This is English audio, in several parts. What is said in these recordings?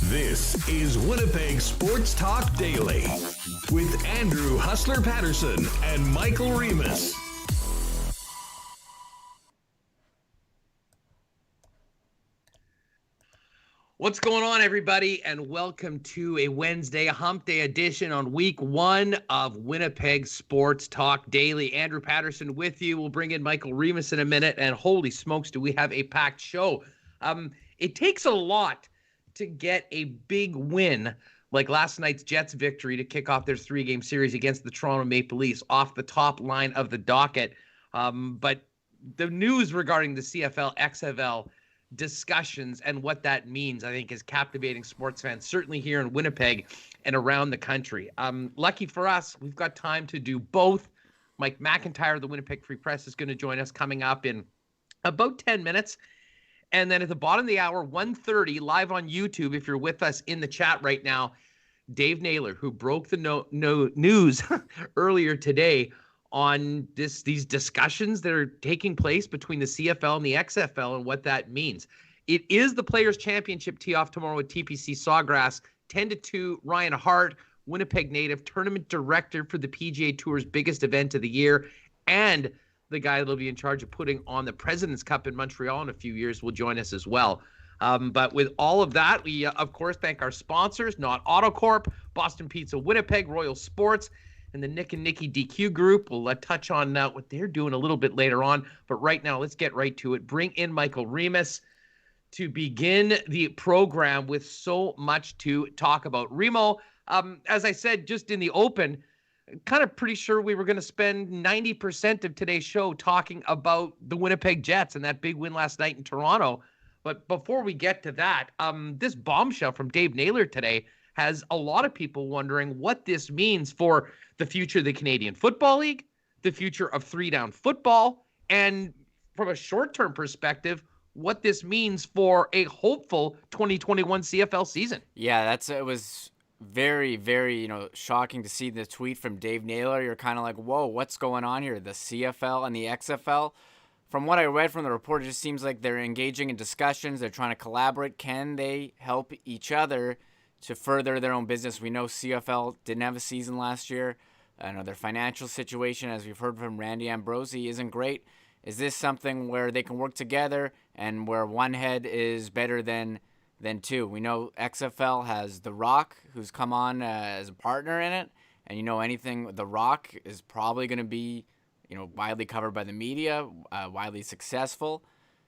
This is Winnipeg Sports Talk Daily with Andrew Hustler Paterson and Michael Remis. What's going on, everybody, and welcome to a Wednesday, a hump day edition on week one of Winnipeg Sports Talk Daily. Andrew Paterson with you. We'll bring in Michael Remis in a minute, and holy smokes, do we have a packed show. It takes a lot to get a big win like last night's Jets victory to kick off their three-game series against the Toronto Maple Leafs off the top line of the docket. But the news regarding the CFL XFL discussions and what that means, I think, is captivating sports fans, certainly here in Winnipeg and around the country. Lucky for us, we've got time to do both. Mike McIntyre of the Winnipeg Free Press is going to join us coming up in about 10 minutes. And then at the bottom of the hour, 1:30, live on YouTube, if you're with us in the chat right now, Dave Naylor, who broke the news earlier today on these discussions that are taking place between the CFL and the XFL and what that means. It is the Players' Championship tee-off tomorrow with TPC Sawgrass, 10-2, Ryan Hart, Winnipeg native, tournament director for the PGA Tour's biggest event of the year, and the guy that'll be in charge of putting on the President's Cup in Montreal in a few years will join us as well. But with all of that, we, of course, thank our sponsors, Not AutoCorp, Boston Pizza Winnipeg, Royal Sports, and the Nick and Nicky DQ group. We'll touch on what they're doing a little bit later on. But right now, let's get right to it. Bring in Michael Remis to begin the program with so much to talk about. Remo, as I said just in the open, kind of pretty sure we were going to spend 90% of today's show talking about the Winnipeg Jets and that big win last night in Toronto. But before we get to that, this bombshell from Dave Naylor today has a lot of people wondering what this means for the future of the Canadian Football League, the future of three-down football, and from a short-term perspective, what this means for a hopeful 2021 CFL season. Yeah, it was very, very, shocking to see the tweet from Dave Naylor. You're kind of like, whoa, what's going on here? The CFL and the XFL? From what I read from the report, it just seems like they're engaging in discussions. They're trying to collaborate. Can they help each other to further their own business? We know CFL didn't have a season last year. I know their financial situation, as we've heard from Randy Ambrosi, isn't great. Is this something where they can work together and where one head is better than two? We know XFL has The Rock, who's come on as a partner in it. And anything with The Rock is probably going to be, widely covered by the media, widely successful.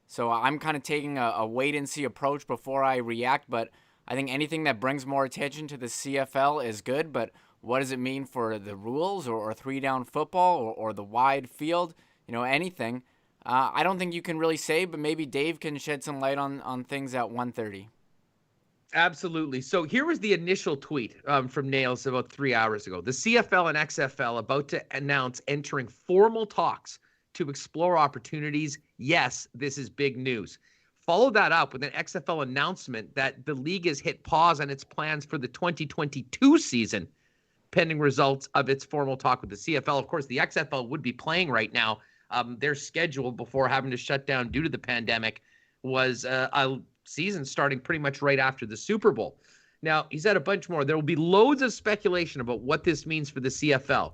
So I'm kind of taking a wait-and-see approach before I react. But I think anything that brings more attention to the CFL is good. But what does it mean for the rules or three-down football or the wide field? Anything. I don't think you can really say, but maybe Dave can shed some light on things at 1:30. Absolutely. So here was the initial tweet from Nails about 3 hours ago. The CFL and XFL about to announce entering formal talks to explore opportunities. Yes, this is big news. Follow that up with an XFL announcement that the league has hit pause on its plans for the 2022 season, pending results of its formal talk with the CFL. Of course, the XFL would be playing right now. Their schedule before having to shut down due to the pandemic was a season starting pretty much right after the Super Bowl. Now, he said a bunch more. There will be loads of speculation about what this means for the CFL.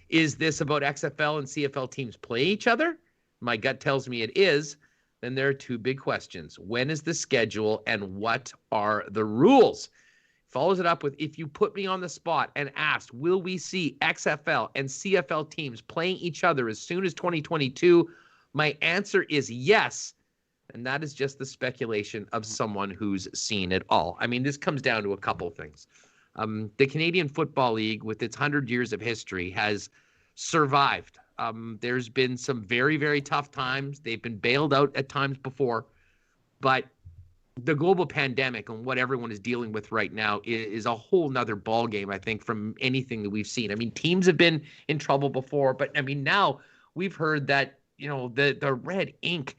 Is this about XFL and CFL teams play each other? My gut tells me it is. Then there are two big questions. When is the schedule and what are the rules? Follows it up with, if you put me on the spot and asked, will we see XFL and CFL teams playing each other as soon as 2022? My answer is yes. And that is just the speculation of someone who's seen it all. I mean, this comes down to a couple things. The Canadian Football League, with its 100 years of history, has survived. There's been some very, very tough times. They've been bailed out at times before. But the global pandemic and what everyone is dealing with right now is a whole nother ballgame, I think, from anything that we've seen. I mean, teams have been in trouble before, but I mean, now we've heard that, the red ink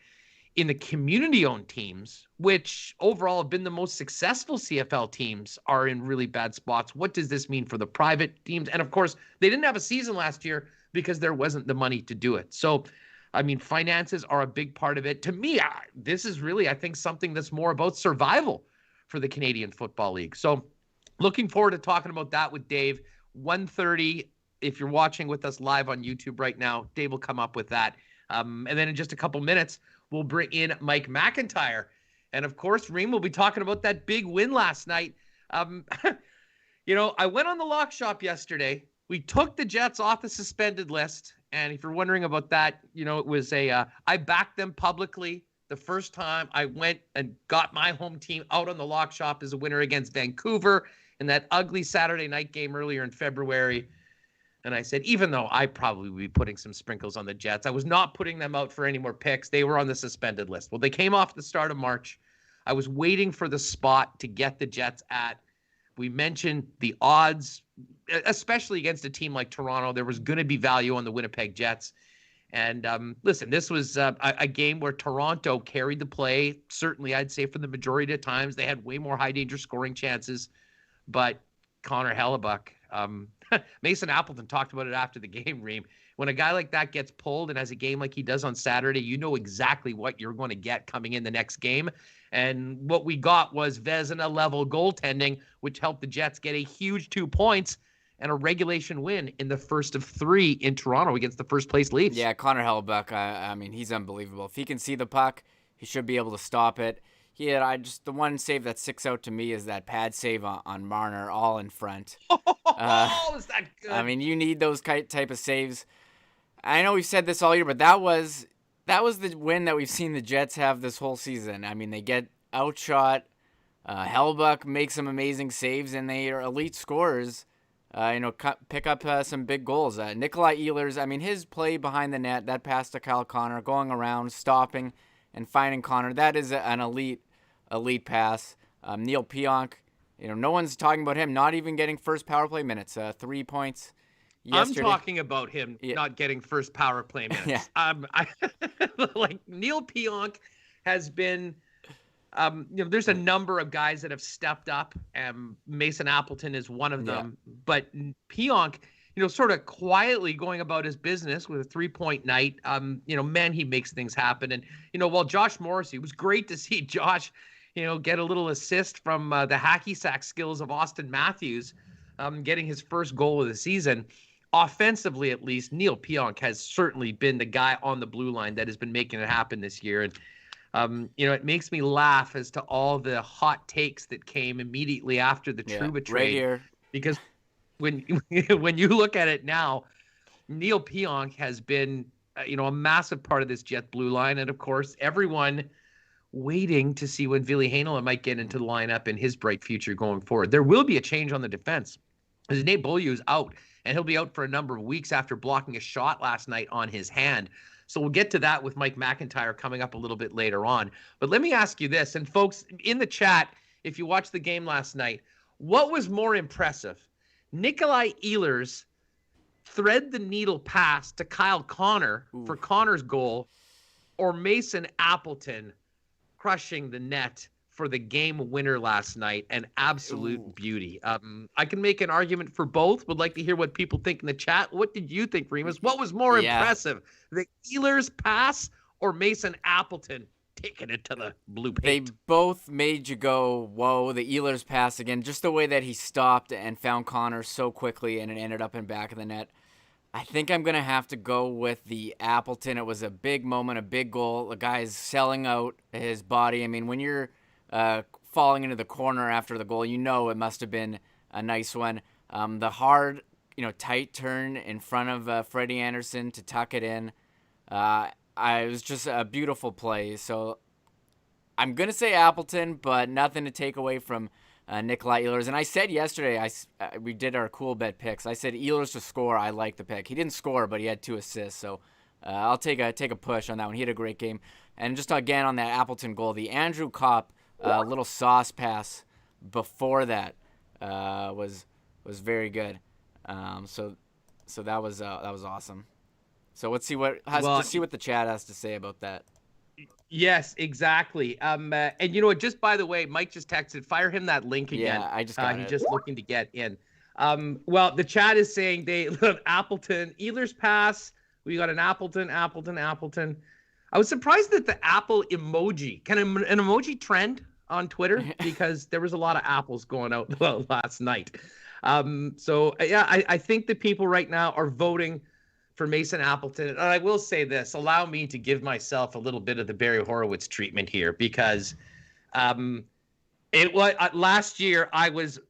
in the community-owned teams, which overall have been the most successful CFL teams, are in really bad spots. What does this mean for the private teams? And of course, they didn't have a season last year because there wasn't the money to do it. So I mean, finances are a big part of it. To me, this is really, I think, something that's more about survival for the Canadian Football League. So looking forward to talking about that with Dave. 1:30, if you're watching with us live on YouTube right now, Dave will come up with that. And then in just a couple minutes, we'll bring in Mike McIntyre. And of course, Reem will be talking about that big win last night. I went on the lock shop yesterday. We took the Jets off the suspended list. And if you're wondering about that, it was I backed them publicly the first time I went and got my home team out on the lock shop as a winner against Vancouver in that ugly Saturday night game earlier in February. And I said, even though I probably would be putting some sprinkles on the Jets, I was not putting them out for any more picks. They were on the suspended list. Well, they came off the start of March. I was waiting for the spot to get the Jets at. We mentioned the odds, especially against a team like Toronto. There was going to be value on the Winnipeg Jets. And listen, this was a game where Toronto carried the play. Certainly, I'd say for the majority of times, they had way more high-danger scoring chances. But Connor Hellebuck, Mason Appleton talked about it after the game, Reem. When a guy like that gets pulled and has a game like he does on Saturday, you know exactly what you're going to get coming in the next game. And what we got was Vezina-level goaltending, which helped the Jets get a huge 2 points and a regulation win in the first of 3 in Toronto against the first-place Leafs. Yeah, Connor Hellebuck, I mean, he's unbelievable. If he can see the puck, he should be able to stop it. The one save that sticks out to me is that pad save on Marner, all in front. Is that good? I mean, you need those type of saves. I know we've said this all year, but that was the win that we've seen the Jets have this whole season. I mean, they get outshot. Hellebuck makes some amazing saves, and they are elite scorers. Pick up some big goals. Nikolai Ehlers, I mean, his play behind the net, that pass to Kyle Connor, going around, stopping, and finding Connor, that is an elite pass. Neil Pionk, no one's talking about him not even getting first power play minutes. 3 points yesterday. I'm talking about him not getting first power play minutes. Yeah. Like Neil Pionk has been, there's a number of guys that have stepped up. Mason Appleton is one of them. Yeah. But Pionk, sort of quietly going about his business with a 3-point night. Man, he makes things happen. And, while Josh Morrissey, it was great to see Josh, get a little assist from the hacky sack skills of Austin Matthews, getting his first goal of the season. Offensively, at least, Neil Pionk has certainly been the guy on the blue line that has been making it happen this year. And, it makes me laugh as to all the hot takes that came immediately after the Trouba trade. Right here. Because when you look at it now, Neil Pionk has been, a massive part of this Jet blue line. And, of course, everyone waiting to see when Ville Heinola might get into the lineup and his bright future going forward. There will be a change on the defense. Because Nate Beaulieu is out, and he'll be out for a number of weeks after blocking a shot last night on his hand. So we'll get to that with Mike McIntyre coming up a little bit later on. But let me ask you this, and folks in the chat, if you watched the game last night, what was more impressive? Nikolai Ehlers thread the needle pass to Kyle Connor for Connor's goal, or Mason Appleton crushing the net for the game winner last night? An absolute beauty. I can make an argument for both. Would like to hear what people think in the chat. What did you think, Remis? What was more impressive, the Ehlers pass or Mason Appleton taking it to the blue paint? They both made you go, whoa, the Ehlers pass again. Just the way that he stopped and found Connor so quickly and it ended up in back of the net. I think I'm going to have to go with the Appleton. It was a big moment, a big goal. The guy's selling out his body. I mean, when you're falling into the corner after the goal, it must have been a nice one. The hard, tight turn in front of Freddie Anderson to tuck it in. It was just a beautiful play. So I'm going to say Appleton, but nothing to take away from Nikolai Ehlers. And I said yesterday, we did our cool bet picks. I said Ehlers to score. I like the pick. He didn't score, but he had 2 assists. So I'll take a push on that one. He had a great game. And just again on that Appleton goal, the Andrew Kopp little sauce pass before that was very good. So that was awesome. So let's see what the chat has to say about that. Yes, exactly. And just by the way, Mike just texted, fire him that link again. Yeah, I just got it. He's just looking to get in. The chat is saying they love Appleton, Ehlers pass. We got an Appleton. I was surprised that the Apple emoji, an emoji trend on Twitter because there was a lot of apples going out last night. I think the people right now are voting for Mason Appleton. And I will say this, allow me to give myself a little bit of the Barry Horowitz treatment here, because it was last year I was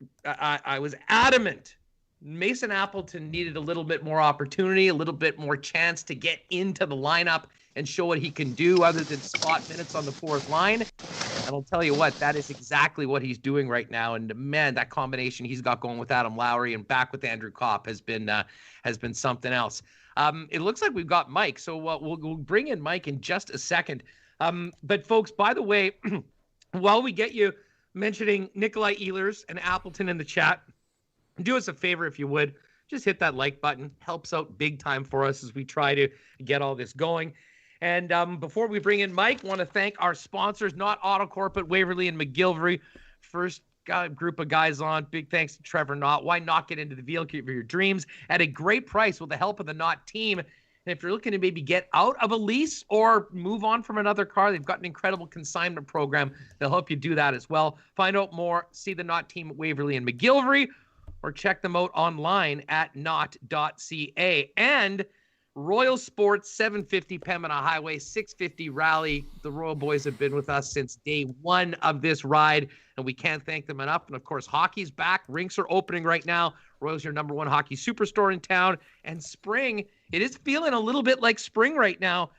adamant Mason Appleton needed a little bit more opportunity, a little bit more chance to get into the lineup and show what he can do other than spot minutes on the fourth line. And I'll tell you what, that is exactly what he's doing right now. And man, that combination he's got going with Adam Lowry and back with Andrew Kopp has been something else. It looks like we've got Mike, so we'll bring in Mike in just a second. But folks, by the way, while we get you mentioning Nikolai Ehlers and Appleton in the chat, do us a favor if you would. Just hit that like button. Helps out big time for us as we try to get all this going. And before we bring in Mike, want to thank our sponsors, Not Autocorp, but Waverly and McGillivray. First group of guys on. Big thanks to Trevor Knott. Why not get into the vehicle of your dreams at a great price with the help of the Knott team? And if you're looking to maybe get out of a lease or move on from another car, they've got an incredible consignment program. They'll help you do that as well. Find out more. See the Knott team at Waverly and McGillivray, or check them out online at knott.ca. And Royal Sports, 750 Pembina Highway, 650 Rally. The Royal Boys have been with us since day one of this ride, and we can't thank them enough. And, of course, hockey's back. Rinks are opening right now. Royal's your number one hockey superstore in town. And spring, it is feeling a little bit like spring right now.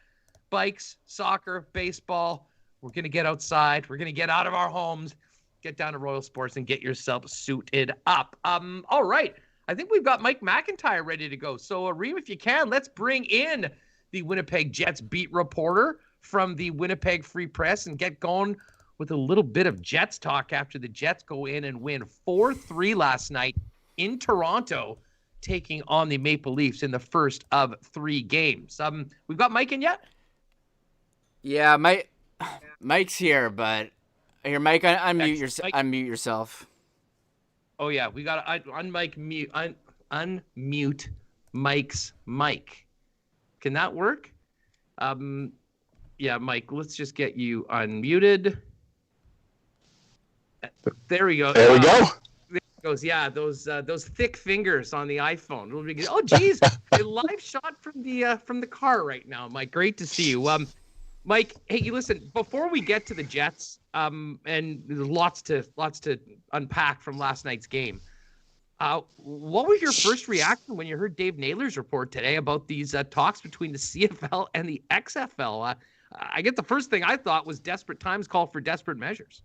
Bikes, soccer, baseball. We're going to get outside. We're going to get out of our homes. Get down to Royal Sports and get yourself suited up. All right. I think we've got Mike McIntyre ready to go. So, Reem, if you can, let's bring in the Winnipeg Jets beat reporter from the Winnipeg Free Press and get going with a little bit of Jets talk after the Jets go in and win 4-3 last night in Toronto, taking on the Maple Leafs in the first of 3 games. We've got Mike in yet? Yeah, Mike's here, but here, Mike, unmute yourself. Oh yeah, we got to unmute Mike's mic. Can that work? Yeah, Mike, let's just get you unmuted. There we go. There we go. There it goes. Yeah, those thick fingers on the iPhone. Oh, geez, a live shot from the car right now, Mike. Great to see you. Mike, hey, listen, before we get to the Jets, and there's lots to unpack from last night's game, what was your first reaction when you heard Dave Naylor's report today about these talks between the CFL and the XFL? I get the first thing I thought was desperate times call for desperate measures.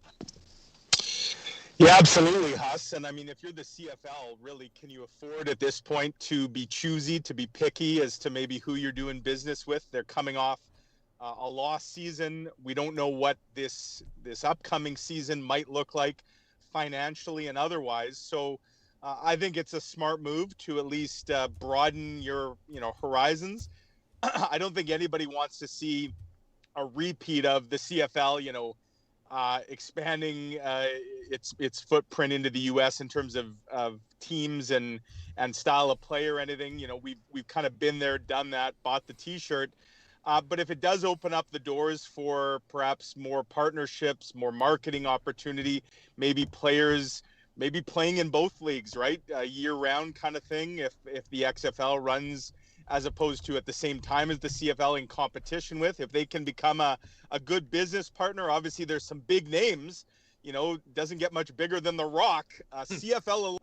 Yeah, absolutely, Huss. And I mean, if you're the CFL, really, can you afford at this point to be choosy, to be picky as to maybe who you're doing business with? They're coming off a lost season. We don't know what this upcoming season might look like financially and otherwise. So I think it's a smart move to at least broaden your horizons. I don't think anybody wants to see a repeat of the CFL, expanding its footprint into the U.S. in terms of teams and style of play or anything. We've kind of been there, done that, bought the T-shirt. But if it does open up the doors for perhaps more partnerships, more marketing opportunity, maybe players maybe playing in both leagues, right? Year-round kind of thing, if the XFL runs as opposed to at the same time as the CFL in competition with, if they can become a good business partner. Obviously, there's some big names, doesn't get much bigger than The Rock, CFL,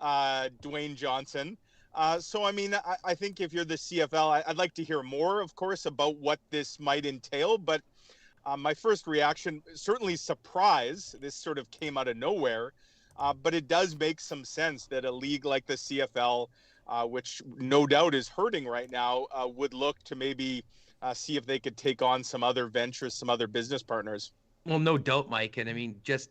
Dwayne Johnson. So, I mean, I think if you're the CFL, I'd like to hear more, of course, about what this might entail. But my first reaction, certainly surprise. This sort of came out of nowhere. But it does make some sense that a league like the CFL, which no doubt is hurting right now, would look to maybe see if they could take on some other ventures, some other business partners. Well, no doubt, Mike. And I mean, just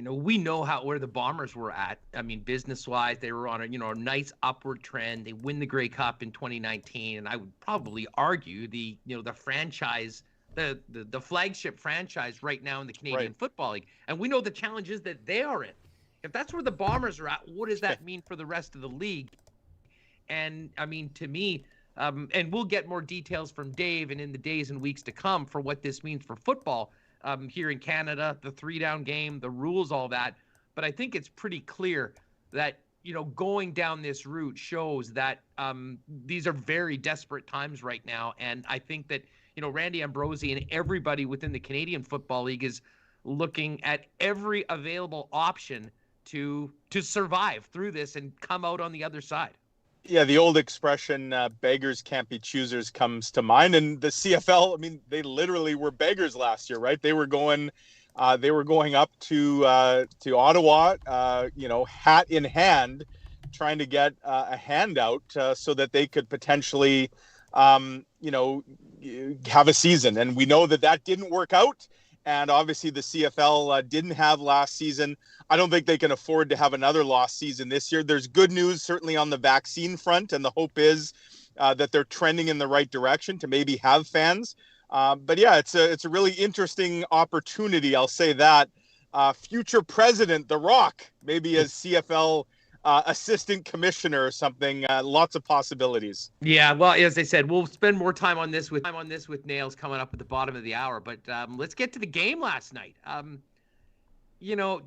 we know where the Bombers were at. I mean, business-wise, they were on a nice upward trend. They win the Grey Cup in 2019, and I would probably argue the franchise, the flagship franchise right now in the Canadian Football League. And we know the challenges that they are in. If that's where the Bombers are at, what does that mean for the rest of the league? And I mean, to me, and we'll get more details from Dave and in the days and weeks to come for what this means for football. here in Canada, the 3-down game, the rules, all that. But I think it's pretty clear that, going down this route shows that these are very desperate times right now. And I think that, Randy Ambrosie and everybody within the Canadian Football League is looking at every available option to survive through this and come out on the other side. Yeah, the old expression, beggars can't be choosers, comes to mind. And the CFL, I mean, they literally were beggars last year, right? They were going up to Ottawa, hat in hand, trying to get a handout so that they could potentially, have a season. And we know that didn't work out. And obviously the CFL didn't have last season. I don't think they can afford to have another lost season this year. There's good news, certainly on the vaccine front. And the hope is that they're trending in the right direction to maybe have fans. But yeah, it's a really interesting opportunity. I'll say that. Future president, The Rock, maybe as CFL assistant commissioner or something. Lots of possibilities. Yeah, well, as I said, we'll spend more time on this with Nails coming up at the bottom of the hour. But let's get to the game last night.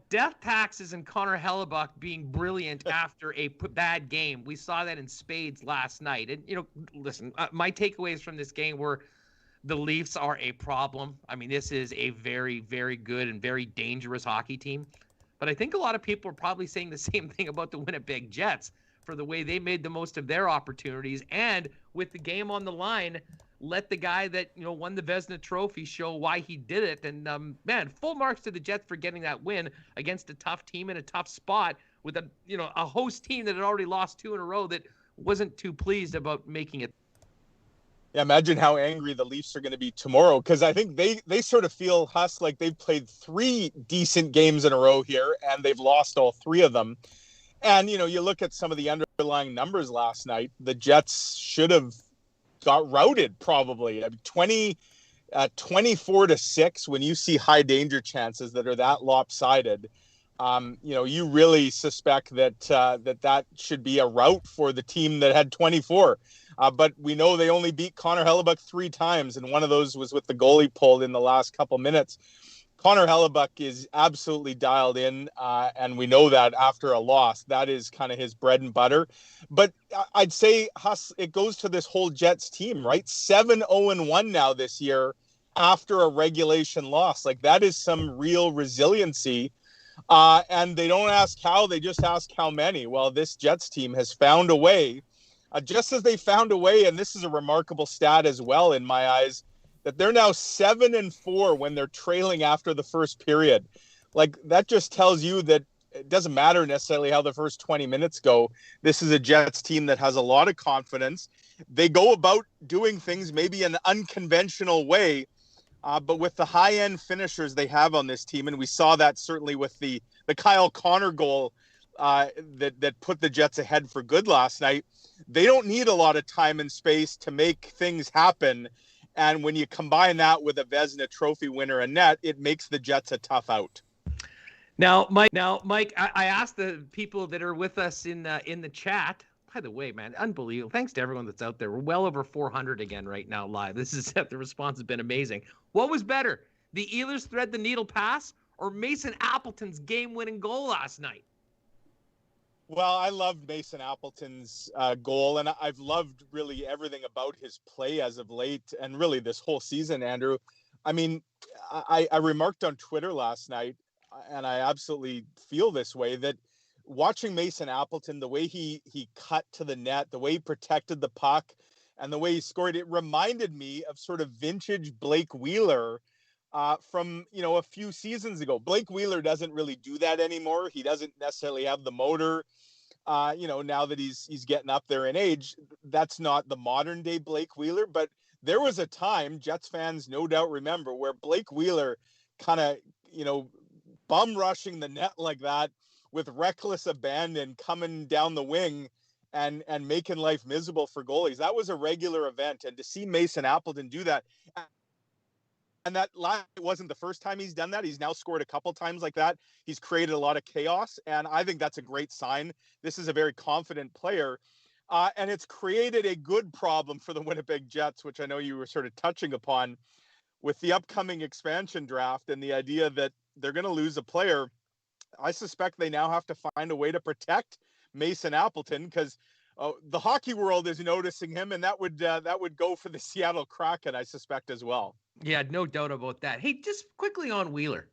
Death taxes and Connor Hellebuck being brilliant after a bad game. We saw that in spades last night. And, listen, my takeaways from this game were the Leafs are a problem. I mean, this is a very, very good and very dangerous hockey team. But I think a lot of people are probably saying the same thing about the Winnipeg Jets for the way they made the most of their opportunities. And with the game on the line, let the guy that, won the Vezina Trophy show why he did it. And, full marks to the Jets for getting that win against a tough team in a tough spot with a host team that had already lost 2 in a row that wasn't too pleased about making it. Yeah, imagine how angry the Leafs are going to be tomorrow, because I think they sort of feel, Huss, like they've played 3 decent games in a row here, and they've lost all 3 of them. And, you look at some of the underlying numbers last night, the Jets should have got routed probably. 24-6, when you see high danger chances that are that lopsided, you really suspect that should be a rout for the team that had 24. But we know they only beat Connor Hellebuck 3 times, and one of those was with the goalie pulled in the last couple minutes. Connor Hellebuck is absolutely dialed in, and we know that after a loss, that is kind of his bread and butter. But I'd say, Huss, it goes to this whole Jets team, right? 7-0-1 now this year after a regulation loss. Like, that is some real resiliency. And they don't ask how, they just ask how many. Well, this Jets team has found a way, just as they found a way, and this is a remarkable stat as well in my eyes, that they're now 7-4 when they're trailing after the first period. Like, that just tells you that it doesn't matter necessarily how the first 20 minutes go. This is a Jets team that has a lot of confidence. They go about doing things maybe in an unconventional way, but with the high-end finishers they have on this team, and we saw that certainly with the Kyle Connor goal that put the Jets ahead for good last night. They don't need a lot of time and space to make things happen. And when you combine that with a Vezina Trophy winner in net, it makes the Jets a tough out. Now, Mike, I asked the people that are with us in the chat. By the way, man, unbelievable. Thanks to everyone that's out there. We're well over 400 again right now live. The response has been amazing. What was better, the Ehlers thread the needle pass or Mason Appleton's game-winning goal last night? Well, I loved Mason Appleton's goal, and I've loved really everything about his play as of late and really this whole season, Andrew. I mean, I remarked on Twitter last night, and I absolutely feel this way, that watching Mason Appleton, the way he cut to the net, the way he protected the puck, and the way he scored, it reminded me of sort of vintage Blake Wheeler from, a few seasons ago. Blake Wheeler doesn't really do that anymore. He doesn't necessarily have the motor. Now that he's getting up there in age, that's not the modern day Blake Wheeler. But there was a time, Jets fans no doubt remember, where Blake Wheeler kind of, bum rushing the net like that with reckless abandon, coming down the wing and making life miserable for goalies. That was a regular event. And to see Mason Appleton do that, and that wasn't the first time he's done that. He's now scored a couple times like that. He's created a lot of chaos, and I think that's a great sign. This is a very confident player, and it's created a good problem for the Winnipeg Jets, which I know you were sort of touching upon. with the upcoming expansion draft and the idea that they're going to lose a player, I suspect they now have to find a way to protect Mason Appleton, because the hockey world is noticing him, and that would go for the Seattle Kraken, I suspect, as well. Yeah, no doubt about that. Hey, just quickly on Wheeler.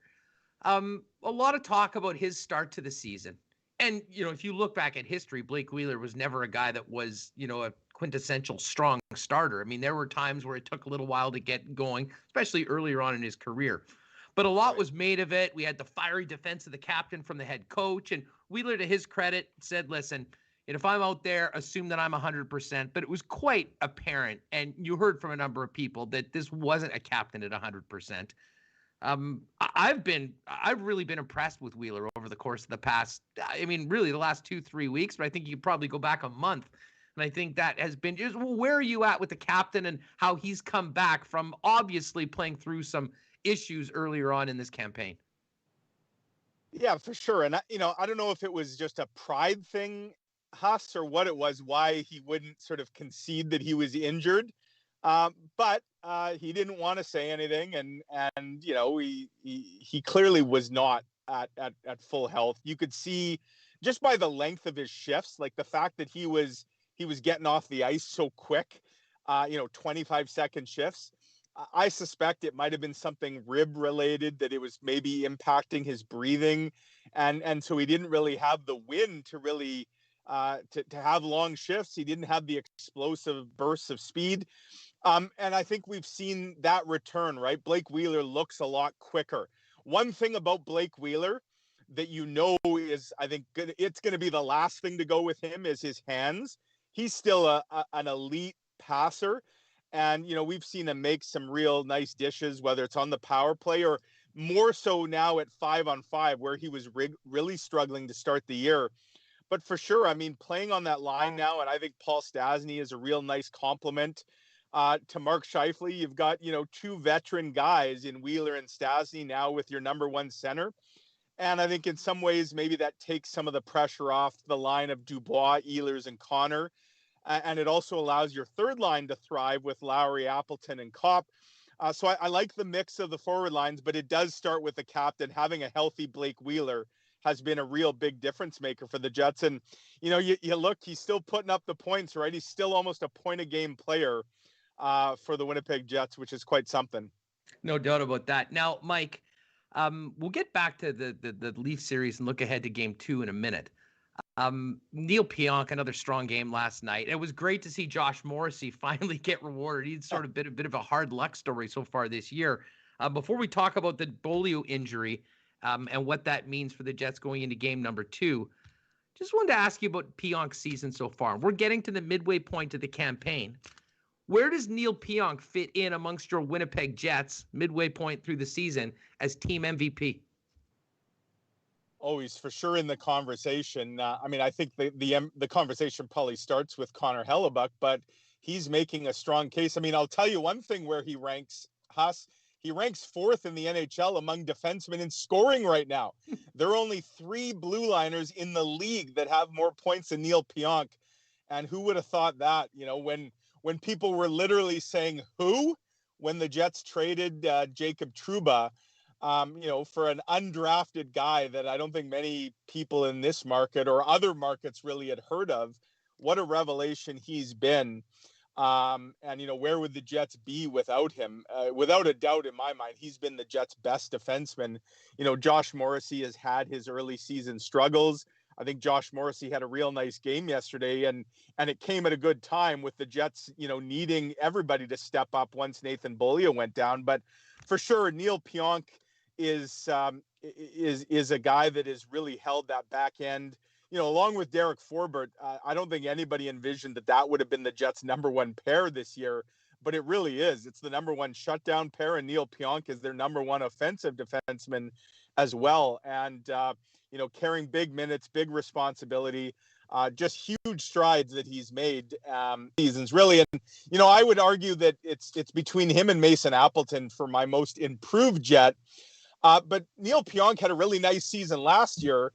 A lot of talk about his start to the season. And, if you look back at history, Blake Wheeler was never a guy that was, a quintessential strong starter. I mean, there were times where it took a little while to get going, especially earlier on in his career. But a lot was made of it. We had the fiery defense of the captain from the head coach. And Wheeler, to his credit, said, listen, if I'm out there, assume that I'm 100%. But it was quite apparent, and you heard from a number of people, that this wasn't a captain at 100%. I've really been impressed with Wheeler over the course of the past, really the last 2-3 weeks, but I think you could probably go back a month. And I think that has been just, where are you at with the captain and how he's come back from obviously playing through some issues earlier on in this campaign? Yeah, for sure. And, I don't know if it was just a pride thing, Huss, or what it was, why he wouldn't sort of concede that he was injured. But he didn't want to say anything. And he clearly was not at full health. You could see just by the length of his shifts, like the fact that he was getting off the ice so quick, 25-second shifts. I suspect it might have been something rib related, that it was maybe impacting his breathing. And so he didn't really have the wind to really to have long shifts. He didn't have the explosive bursts of speed. And I think we've seen that return, right? Blake Wheeler looks a lot quicker. One thing about Blake Wheeler that is, I think, it's going to be the last thing to go with him, is his hands. He's still an elite passer. And, we've seen him make some real nice dishes, whether it's on the power play or more so now at 5-on-5, where he was really struggling to start the year. But for sure, playing on that line now, and I think Paul Stastny is a real nice compliment to Mark Scheifele. You've got, two veteran guys in Wheeler and Stastny now with your number one center. And I think in some ways, maybe that takes some of the pressure off the line of Dubois, Ehlers, and Connor. And it also allows your third line to thrive with Lowry, Appleton, and Kopp. So I like the mix of the forward lines, but it does start with the captain. Having a healthy Blake Wheeler has been a real big difference maker for the Jets. And, you look, he's still putting up the points, right? He's still almost a point-a-game player for the Winnipeg Jets, which is quite something. No doubt about that. Now, Mike, we'll get back to the Leaf series and look ahead to Game 2 in a minute. Neil Pionk, another strong game last night. It was great to see Josh Morrissey finally get rewarded. He's sort of been a bit of a hard luck story so far this year. Before we talk about the Bolio injury and what that means for the Jets going into game number 2, just wanted to ask you about Pionk's season so far. We're getting to the midway point of the campaign. Where does Neil Pionk fit in amongst your Winnipeg Jets midway point through the season as team MVP? Oh, he's for sure in the conversation. I think the conversation probably starts with Connor Hellebuck, but he's making a strong case. I'll tell you one thing where he ranks, Huss. He ranks 4th in the NHL among defensemen in scoring right now. There are only 3 blue liners in the league that have more points than Neil Pionk. And who would have thought that, when people were literally saying who, when the Jets traded Jacob Trouba, for an undrafted guy that I don't think many people in this market or other markets really had heard of. What a revelation he's been. And, where would the Jets be without him? Without a doubt, in my mind, he's been the Jets' best defenseman. Josh Morrissey has had his early season struggles. I think Josh Morrissey had a real nice game yesterday, and it came at a good time with the Jets, needing everybody to step up once Nathan Beaulieu went down. But for sure, Neil Pionk is a guy that has really held that back end, along with Derek Forbort. I don't think anybody envisioned that would have been the Jets' number one pair this year, but it really is. It's the number one shutdown pair, and Neil Pionk is their number one offensive defenseman as well. And, carrying big minutes, big responsibility, just huge strides that he's made seasons, really. And, I would argue that it's between him and Mason Appleton for my most improved Jet. But Neil Pionk had a really nice season last year.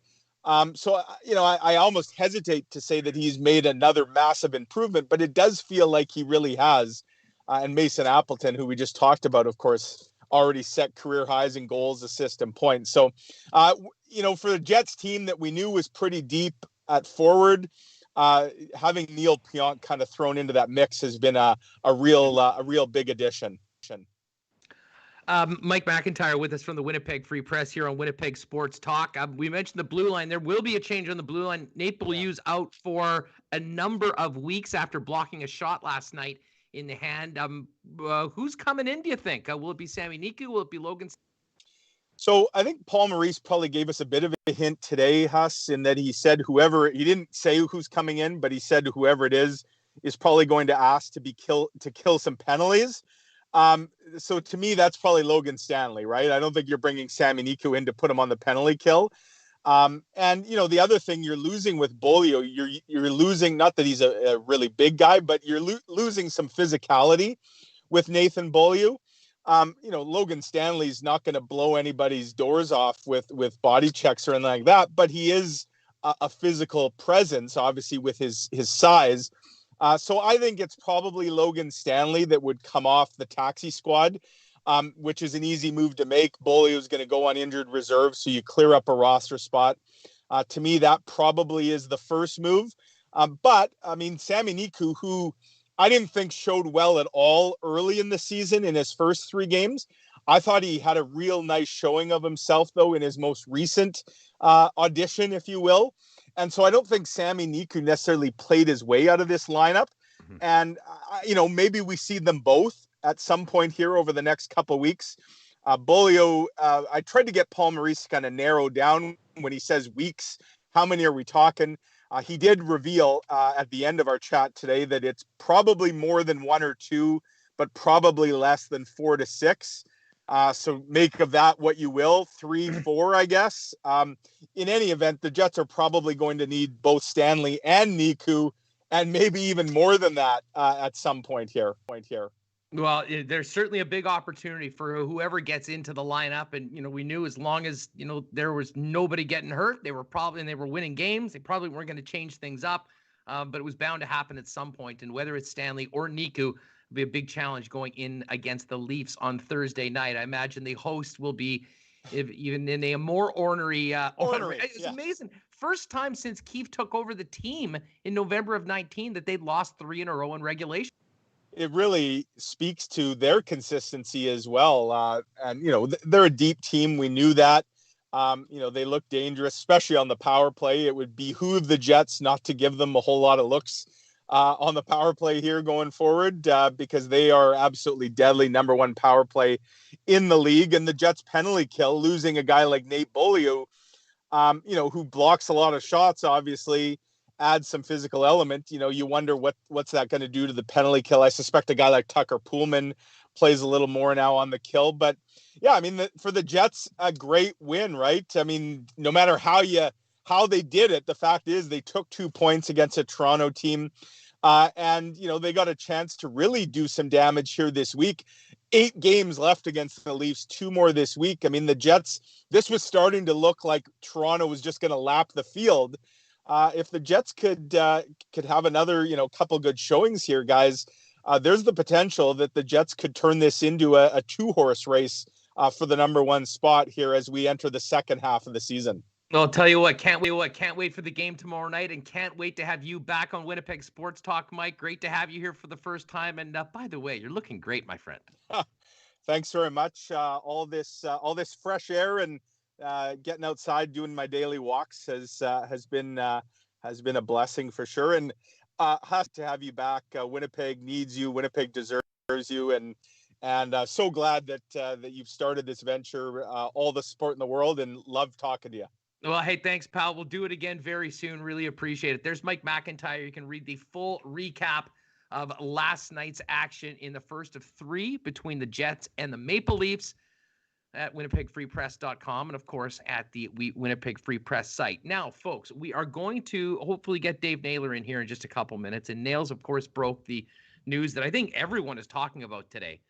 So, I almost hesitate to say that he's made another massive improvement, but it does feel like he really has. and Mason Appleton, who we just talked about, of course, already set career highs in goals, assists, and points. So, for the Jets team that we knew was pretty deep at forward, having Neil Pionk kind of thrown into that mix has been a real big addition. Mike McIntyre with us from the Winnipeg Free Press here on Winnipeg Sports Talk. We mentioned the blue line. There will be a change on the blue line. Nate Beaulieu's out for a number of weeks after blocking a shot last night in the hand. Who's coming in, do you think? Will it be Sami Niku? Will it be Logan? So I think Paul Maurice probably gave us a bit of a hint today, Huss, in that he said he didn't say who's coming in, but he said whoever it is probably going to ask to kill some penalties. So to me, that's probably Logan Stanley, right? I don't think you're bringing Sami Niku in to put him on the penalty kill. And the other thing you're losing with Beaulieu, you're losing, not that he's a really big guy, but you're losing some physicality with Nathan Beaulieu. Logan Stanley's not going to blow anybody's doors off with body checks or anything like that, but he is a physical presence, obviously with his size. So I think it's probably Logan Stanley that would come off the taxi squad, which is an easy move to make. Beaulieu is going to go on injured reserve, so you clear up a roster spot. To me, that probably is the first move. But Sami Niku, who I didn't think showed well at all early in the season in his first 3 games. I thought he had a real nice showing of himself, though, in his most recent audition, if you will. And so I don't think Sami Niku necessarily played his way out of this lineup. Mm-hmm. And, maybe we see them both at some point here over the next couple of weeks. Beaulieu, I tried to get Paul Maurice to kind of narrow down when he says weeks. How many are we talking? He did reveal at the end of our chat today that it's probably more than 1 or 2, but probably less than 4 to 6. So make of that what you will, 3, 4, I guess. In any event, the Jets are probably going to need both Stanley and Niku, and maybe even more than that at some point here. Well, there's certainly a big opportunity for whoever gets into the lineup. And, we knew as long as, there was nobody getting hurt, they were winning games. They probably weren't going to change things up, but it was bound to happen at some point. And whether it's Stanley or Niku, will be a big challenge going in against the Leafs on Thursday night. I imagine the host will be even in a more ornery. It's amazing. First time since Keefe took over the team in November of 2019 that they'd lost 3 in a row in regulation. It really speaks to their consistency as well. And, they're a deep team. We knew that. They look dangerous, especially on the power play. It would behoove the Jets not to give them a whole lot of looks on the power play here going forward because they are absolutely deadly, number 1 power play in the league. And the Jets penalty kill, losing a guy like Nate Beaulieu, who blocks a lot of shots, obviously, adds some physical element. You wonder what's that going to do to the penalty kill. I suspect a guy like Tucker Poolman plays a little more now on the kill. But yeah, for the Jets, a great win, right? No matter how they did it, the fact is they took 2 points against a Toronto team. And they got a chance to really do some damage here this week. 8 games left against the Leafs, 2 more this week. The Jets, this was starting to look like Toronto was just going to lap the field. If the Jets could have another, couple good showings here, guys, there's the potential that the Jets could turn this into a 2-horse race for the number 1 spot here as we enter the second half of the season. I'll tell you what, can't wait for the game tomorrow night, and can't wait to have you back on Winnipeg Sports Talk, Mike. Great to have you here for the first time. And by the way, you're looking great, my friend. Thanks very much. All this fresh air and getting outside doing my daily walks has been a blessing for sure. And has to have you back. Winnipeg needs you. Winnipeg deserves you. And so glad that you've started this venture. All the support in the world, and love talking to you. Well, hey, thanks, pal. We'll do it again very soon. Really appreciate it. There's Mike McIntyre. You can read the full recap of last night's action in the first of 3 between the Jets and the Maple Leafs at winnipegfreepress.com and, of course, at the Winnipeg Free Press site. Now, folks, we are going to hopefully get Dave Naylor in here in just a couple minutes. And Nails, of course, broke the news that I think everyone is talking about today,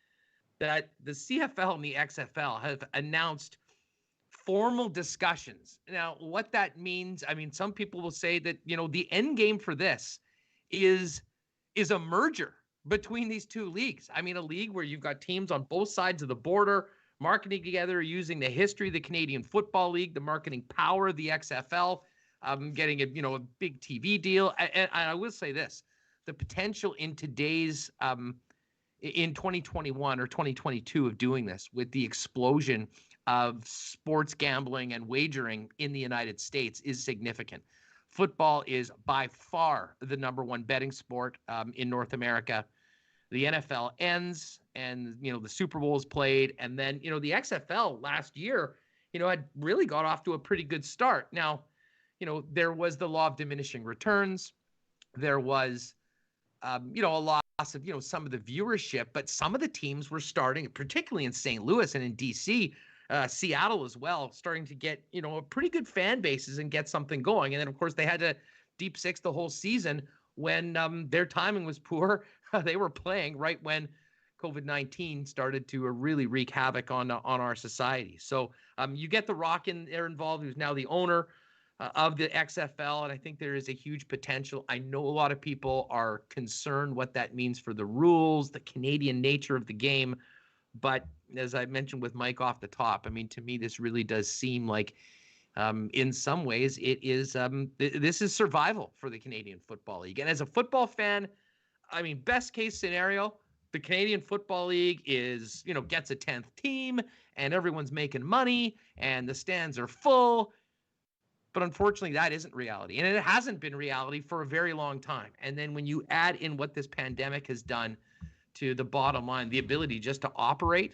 that the CFL and the XFL have announced formal discussions. Now, what that means, some people will say that, the end game for this is a merger between these two leagues. I mean, a league where you've got teams on both sides of the border marketing together, using the history of the Canadian Football League, the marketing power of the XFL, getting a big TV deal. And I will say this, the potential in today's in 2021 or 2022 of doing this, with the explosion of sports gambling and wagering in the United States, is significant. Football is by far the number one betting sport in North America. The NFL ends, and the Super Bowl is played, and then the XFL last year had really got off to a pretty good start. Now, there was the law of diminishing returns. There was a loss of some of the viewership, but some of the teams were starting, particularly in St. Louis and in DC, Seattle as well, starting to get a pretty good fan bases and get something going. And then of course they had to deep six the whole season when their timing was poor. They were playing right when COVID-19 started to really wreak havoc on our society. So you get The Rock in there involved, who's now the owner of the XFL, and I think there is a huge potential. I know a lot of people are concerned what that means for the rules, the Canadian nature of the game, but as I mentioned with Mike off the top, I mean, to me, this really does seem like, in some ways, it is this is survival for the Canadian Football League. And as a football fan, I mean, best case scenario, the Canadian Football League is, gets a 10th team, and everyone's making money, and the stands are full. But unfortunately, that isn't reality. And it hasn't been reality for a very long time. And then when you add in what this pandemic has done to the bottom line, the ability just to operate,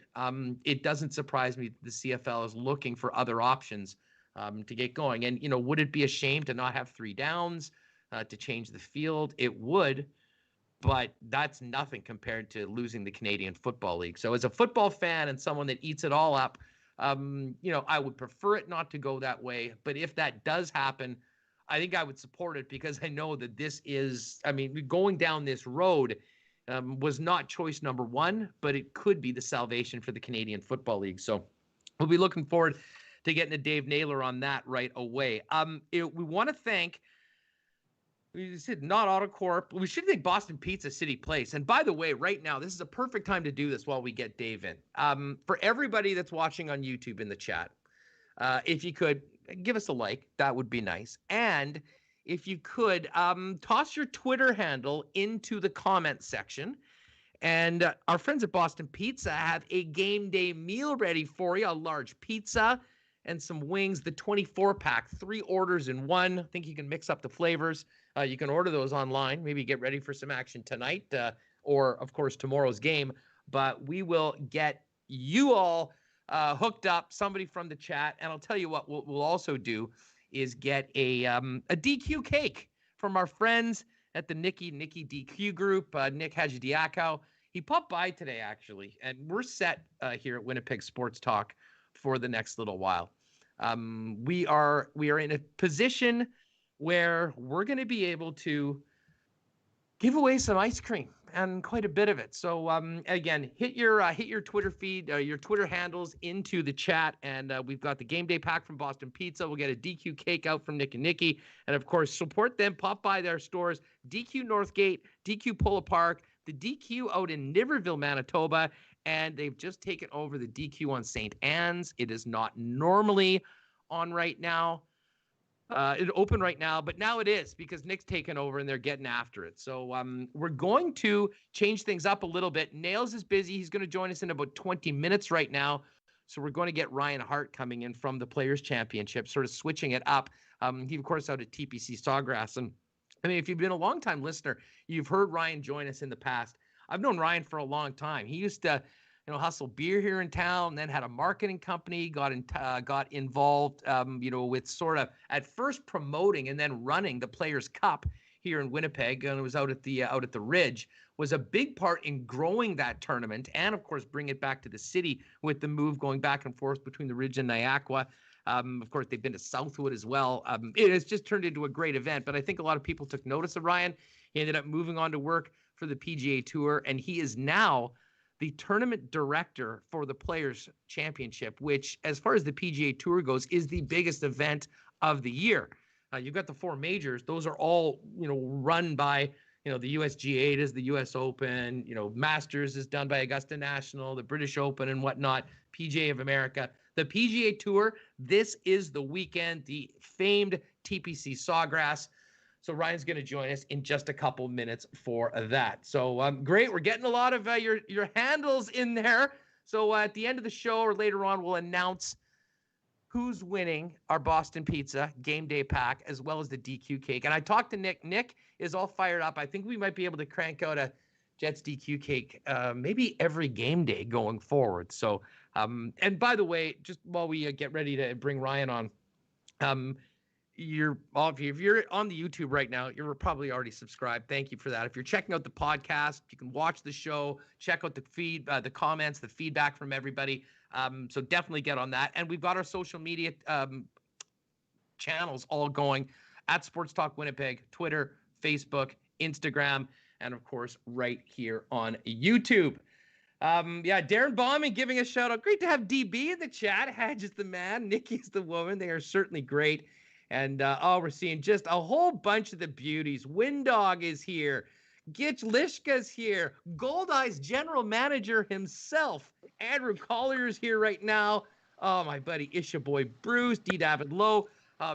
it doesn't surprise me that the CFL is looking for other options to get going. And, would it be a shame to not have 3 downs, to change the field? It would, but that's nothing compared to losing the Canadian Football League. So as a football fan and someone that eats it all up, I would prefer it not to go that way. But if that does happen, I think I would support it, because I know that this is, going down this road was not choice number one, but it could be the salvation for the Canadian Football League. So we'll be looking forward to getting to Dave Naylor on that right away. We want to thank, we said not AutoCorp. We should thank Boston Pizza City Place. And by the way, right now, this is a perfect time to do this while we get Dave in. For everybody that's watching on YouTube in the chat, if you could give us a like, that would be nice. And if you could toss your Twitter handle into the comment section. And our friends at Boston Pizza have a game day meal ready for you, a large pizza and some wings, the 24-pack, 3 orders in one. I think you can mix up the flavors. You can order those online, maybe get ready for some action tonight or, of course, tomorrow's game. But we will get you all hooked up, somebody from the chat. And I'll tell you what we'll also do is get a DQ cake from our friends at the Nicky DQ group, Nick Hajdiakow. He popped by today, actually, and we're set here at Winnipeg Sports Talk for the next little while. We are in a position where we're going to be able to give away some ice cream, and quite a bit of it. So again, hit your Twitter feed, your Twitter handles into the chat, and we've got the game day pack from Boston Pizza. We'll get a DQ cake out from Nick and Nicky, and of course support them. Pop by their stores: DQ Northgate, DQ Polo Park, the DQ out in Niverville, Manitoba, and they've just taken over the DQ on St. Anne's. It is not normally on right now. It open right now, but now it is, because Nick's taken over and they're getting after it. So we're going to change things up a little bit. Nails is busy. He's going to join us in about 20 minutes right now. So we're going to get Ryan Hart coming in from the Players Championship, sort of switching it up. He, of course, out at TPC Sawgrass. And I mean, if you've been a long-time listener, you've heard Ryan join us in the past. I've known Ryan for a long time. He used to hustle beer here in town, then had a marketing company, got involved, with sort of at first promoting and then running the Players Cup here in Winnipeg, and it was out at the Ridge, was a big part in growing that tournament, and of course bring it back to the city with the move going back and forth between the Ridge and Niagara. Of course, they've been to Southwood as well. It has just turned into a great event, but I think a lot of people took notice of Ryan. He ended up moving on to work for the PGA Tour, and he is now the tournament director for the Players Championship, which, as far as the PGA Tour goes, is the biggest event of the year. You've got the 4 majors; those are all run by the USGA does the US Open, Masters is done by Augusta National, the British Open and whatnot, PGA of America. The PGA Tour, this is the weekend, the famed TPC Sawgrass. So Ryan's going to join us in just a couple minutes for that. So great. We're getting a lot of your handles in there. So at the end of the show or later on, we'll announce who's winning our Boston Pizza game day pack, as well as the DQ cake. And I talked to Nick. Nick is all fired up. I think we might be able to crank out a Jets DQ cake maybe every game day going forward. So, and by the way, just while we get ready to bring Ryan on, if you're on the YouTube right now, you're probably already subscribed. Thank you for that. If you're checking out the podcast, you can watch the show, check out the feed, the comments, the feedback from everybody. So definitely get on that. And we've got our social media channels all going at Sports Talk Winnipeg, Twitter, Facebook, Instagram, and of course, right here on YouTube. Darren Bauman giving a shout out. Great to have DB in the chat. Hadge is the man. Nikki's the woman. They are certainly great. And we're seeing just a whole bunch of the beauties. Windog is here. Gitch Lishka's here. Gold Eye's general manager himself. Andrew Collier's here right now. Oh, my buddy Isha Boy Bruce, D. David Lowe.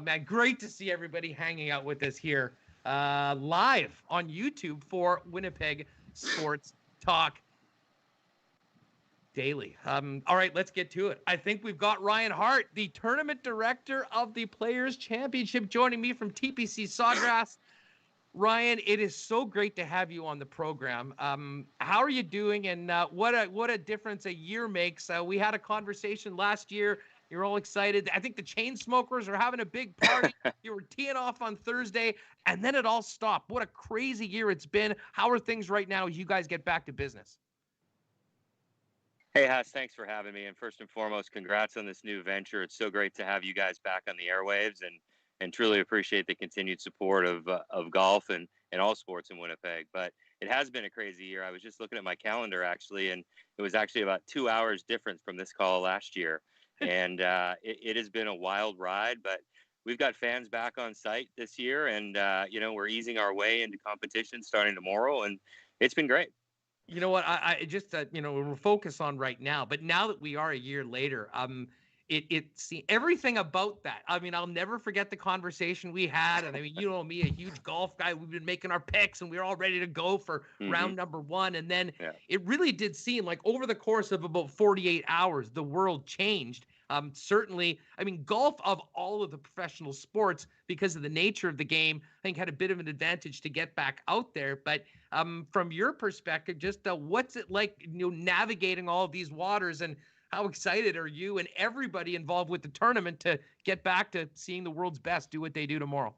Man, great to see everybody hanging out with us here live on YouTube for Winnipeg Sports Talk Daily. All right, let's get to it. I think we've got Ryan Hart, the tournament director of the Players Championship, joining me from TPC Sawgrass. Ryan, it is so great to have you on the program. How are you doing? And what a difference a year makes. We had a conversation last year. You're all excited. I think the chain smokers are having a big party. You were teeing off on Thursday, and then it all stopped. What a crazy year it's been. How are things right now as you guys get back to business? Hey, Huss, thanks for having me. And first and foremost, congrats on this new venture. It's so great to have you guys back on the airwaves, and truly appreciate the continued support of golf and all sports in Winnipeg. But it has been a crazy year. I was just looking at my calendar, actually, and it was actually about 2 hours difference from this call last year. And it has been a wild ride, but we've got fans back on site this year, and, we're easing our way into competition starting tomorrow, and it's been great. You know what? I just, we're focused on right now, but now that we are a year later, it's everything about that. I mean, I'll never forget the conversation we had. And I mean, me, a huge golf guy, we've been making our picks and we were all ready to go for round number one. And then it really did seem like over the course of about 48 hours, the world changed. Certainly, I mean, golf of all of the professional sports, because of the nature of the game, I think had a bit of an advantage to get back out there. But from your perspective, just what's it like, navigating all of these waters, and how excited are you and everybody involved with the tournament to get back to seeing the world's best do what they do tomorrow?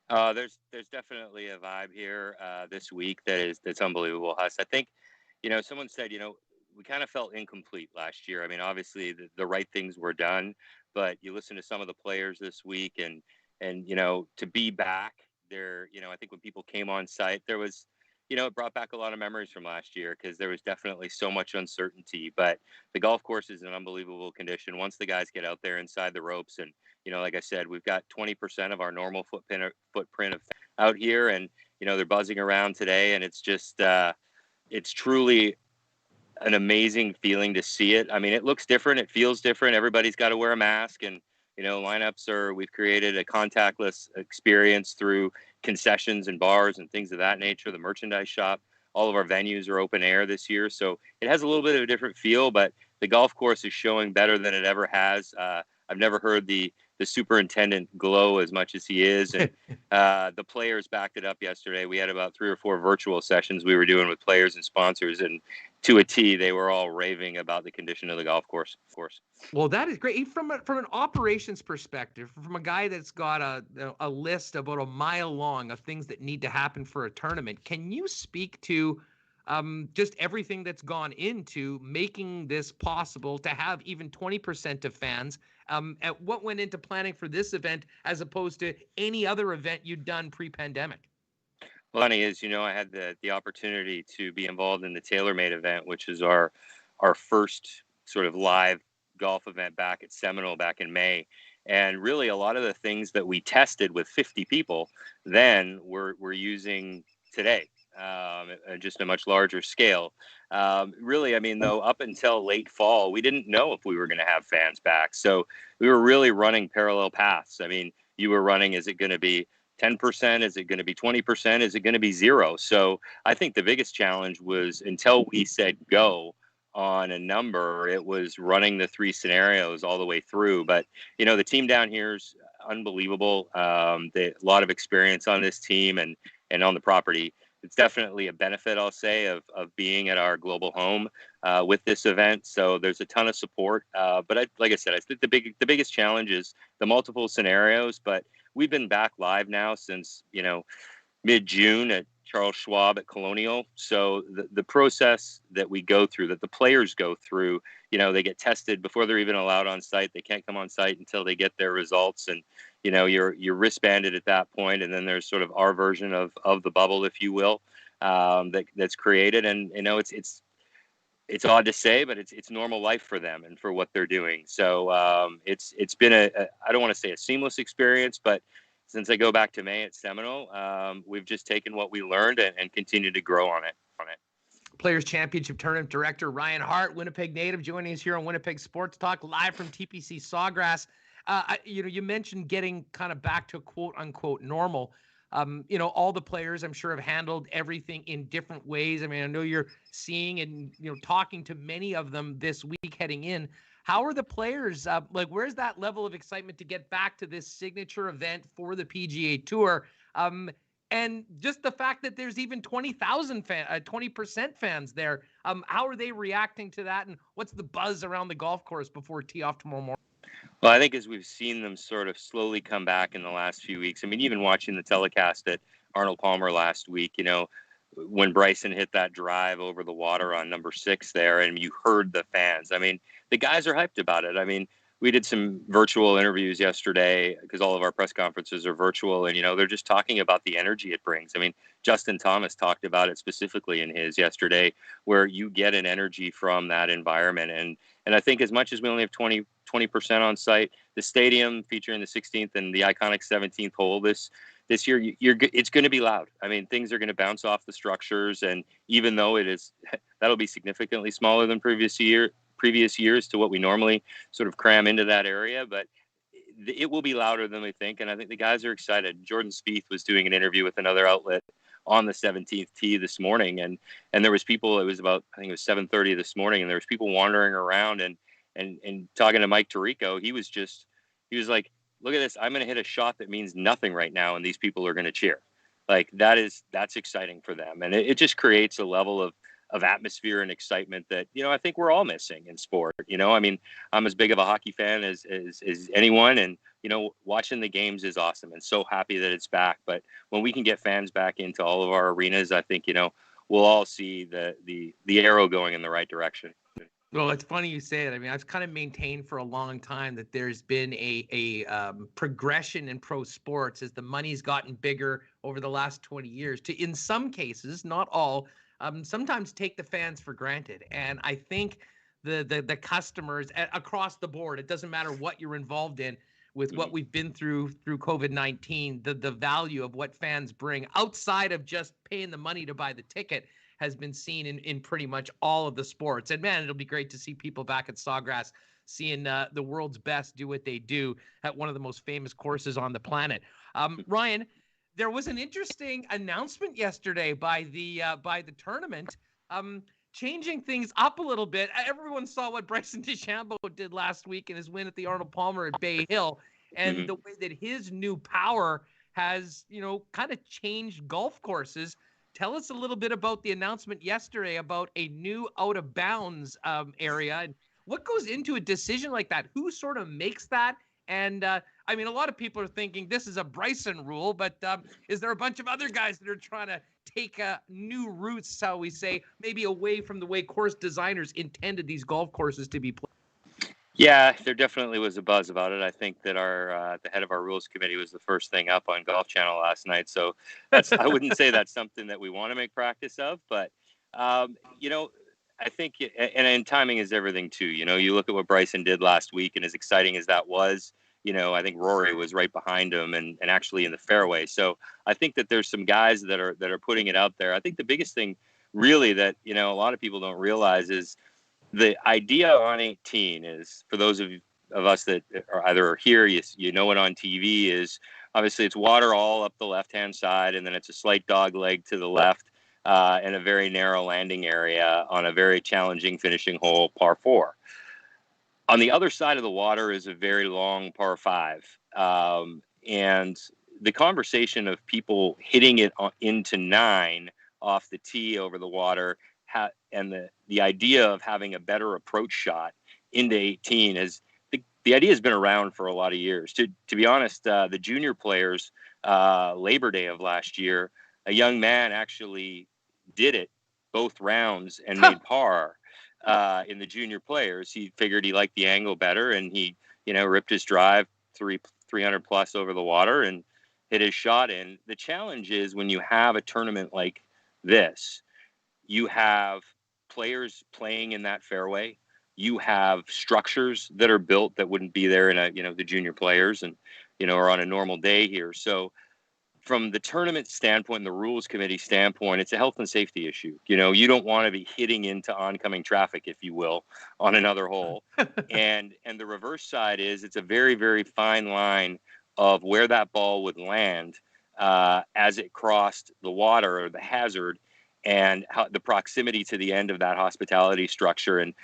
There's definitely a vibe here this week that's unbelievable, Huss. I think, someone said, we kind of felt incomplete last year. I mean, obviously the right things were done, but you listen to some of the players this week and to be back there, I think when people came on site, there was, it brought back a lot of memories from last year because there was definitely so much uncertainty, but the golf course is in unbelievable condition once the guys get out there inside the ropes. And, like I said, we've got 20% of our normal footprint of out here, and, they're buzzing around today, and it's just, it's truly an amazing feeling to see it. I mean, it looks different. It feels different. Everybody's got to wear a mask, and, lineups we've created a contactless experience through concessions and bars and things of that nature. The merchandise shop, all of our venues are open air this year. So it has a little bit of a different feel, but the golf course is showing better than it ever has. I've never heard the superintendent glow as much as he is. And the players backed it up yesterday. We had about 3 or 4 virtual sessions we were doing with players and sponsors, and to a T, they were all raving about the condition of the golf course. Well, that is great. From an operations perspective, from a guy that's got a list about a mile long of things that need to happen for a tournament, can you speak to just everything that's gone into making this possible to have even 20% of fans? At what went into planning for this event as opposed to any other event you'd done pre-pandemic? Funny is, I had the opportunity to be involved in the TaylorMade event, which is our first sort of live golf event back at Seminole back in May. And really a lot of the things that we tested with 50 people then we're using today, just a much larger scale. Really, I mean, though, up until late fall, we didn't know if we were going to have fans back. So we were really running parallel paths. I mean, you were running, is it going to be 10%? Is it going to be 20%? Is it going to be zero? So I think the biggest challenge was until we said go on a number, it was running the three scenarios all the way through. But, the team down here is unbelievable. A lot of experience on this team and on the property. It's definitely a benefit, I'll say, of being at our global home with this event. So there's a ton of support. But like I said, I think the biggest challenge is the multiple scenarios. But we've been back live now since, mid-June at Charles Schwab at Colonial. So the process that we go through, that the players go through, they get tested before they're even allowed on site. They can't come on site until they get their results. And, you're wristbanded at that point. And then there's sort of our version of the bubble, if you will, that's created. And, it's odd to say, but it's normal life for them and for what they're doing. So it's been I don't want to say a seamless experience, but since I go back to May at Seminole, we've just taken what we learned and continued to grow on it. Players Championship Tournament Director Ryan Hart, Winnipeg native, joining us here on Winnipeg Sports Talk, live from TPC Sawgrass. You mentioned getting kind of back to quote unquote normal. All the players, I'm sure, have handled everything in different ways. I mean, I know you're seeing and, talking to many of them this week heading in. How are the players, where's that level of excitement to get back to this signature event for the PGA Tour? And just the fact that there's even 20% fans there. How are they reacting to that? And what's the buzz around the golf course before tee off tomorrow morning? Well, I think as we've seen them sort of slowly come back in the last few weeks, I mean, even watching the telecast at Arnold Palmer last week, when Bryson hit that drive over the water on number 6 there, and you heard the fans. I mean, the guys are hyped about it. I mean, we did some virtual interviews yesterday because all of our press conferences are virtual, and, they're just talking about the energy it brings. I mean, Justin Thomas talked about it specifically in his yesterday, where you get an energy from that environment. And I think as much as we only have 20% on site, the stadium featuring the 16th and the iconic 17th hole this year, it's going to be loud. I mean, things are going to bounce off the structures, and even though that'll be significantly smaller than previous years to what we normally sort of cram into that area, but it will be louder than we think. And I think the guys are excited. Jordan Spieth was doing an interview with another outlet on the 17th tee this morning, and there was people. It was about, I think it was 7:30 this morning, and there was people wandering around and talking to Mike Tirico. He was like, look at this, I'm going to hit a shot that means nothing right now, and these people are going to cheer. Like, that's exciting for them. And it just creates a level of atmosphere and excitement that, I think we're all missing in sport. I mean, I'm as big of a hockey fan as anyone, and, watching the games is awesome, and so happy that it's back. But when we can get fans back into all of our arenas, I think, we'll all see the arrow going in the right direction. Well, it's funny you say it. I mean, I've kind of maintained for a long time that there's been a progression in pro sports as the money's gotten bigger over the last 20 years to, in some cases, not all, sometimes take the fans for granted. And I think the customers across the board, it doesn't matter what you're involved in, with what we've been through COVID-19, the value of what fans bring outside of just paying the money to buy the ticket has been seen in pretty much all of the sports. And man, it'll be great to see people back at Sawgrass seeing the world's best do what they do at one of the most famous courses on the planet. Ryan, there was an interesting announcement yesterday by the tournament, changing things up a little bit. Everyone saw what Bryson DeChambeau did last week in his win at the Arnold Palmer at Bay Hill, and the way that his new power has, kind of changed golf courses. Tell us a little bit about the announcement yesterday about a new out of bounds area, and what goes into a decision like that? Who sort of makes that? And I mean, a lot of people are thinking this is a Bryson rule, but is there a bunch of other guys that are trying to take new routes, shall we say, maybe away from the way course designers intended these golf courses to be played? Yeah, there definitely was a buzz about it. I think that the head of our rules committee was the first thing up on Golf Channel last night. So I wouldn't say that's something that we want to make practice of, but I think, and timing is everything too. You look at what Bryson did last week, and as exciting as that was, I think Rory was right behind him and actually in the fairway. So I think that there's some guys that are putting it out there. I think the biggest thing really that, a lot of people don't realize is the idea on 18 is, for those of us that are either here, you know it on TV, is obviously it's water all up the left-hand side, and then it's a slight dog leg to the left and a very narrow landing area on a very challenging finishing hole, par 4. On the other side of the water is a very long par 5. And the conversation of people hitting it into 9 off the tee over the water and the idea of having a better approach shot into 18 is the idea has been around for a lot of years. To be honest, the junior players, Labor Day of last year, a young man actually did it both rounds and made par. In the junior players, he figured he liked the angle better, and he, ripped his drive 300 plus over the water and hit his shot in. The challenge is when you have a tournament like this, you have players playing in that fairway. You have structures that are built that wouldn't be there in the junior players and, or on a normal day here. So from the tournament standpoint and the rules committee standpoint, it's a health and safety issue. You don't want to be hitting into oncoming traffic, if you will, on another hole. and the reverse side is it's a very, very fine line of where that ball would land as it crossed the water or the hazard, and how the proximity to the end of that hospitality structure. And,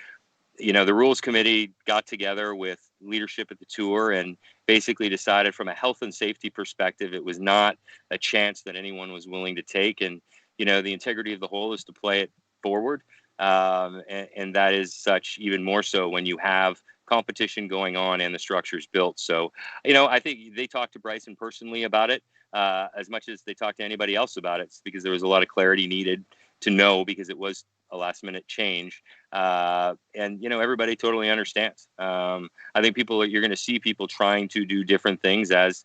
the rules committee got together with leadership at the tour and basically decided from a health and safety perspective, it was not a chance that anyone was willing to take. And, the integrity of the hole is to play it forward. And that is such even more so when you have competition going on and the structure's built. So, I think they talked to Bryson personally about it as much as they talked to anybody else about it, because there was a lot of clarity needed to know, because it was a last minute change. And, everybody totally understands. I think you're going to see people trying to do different things as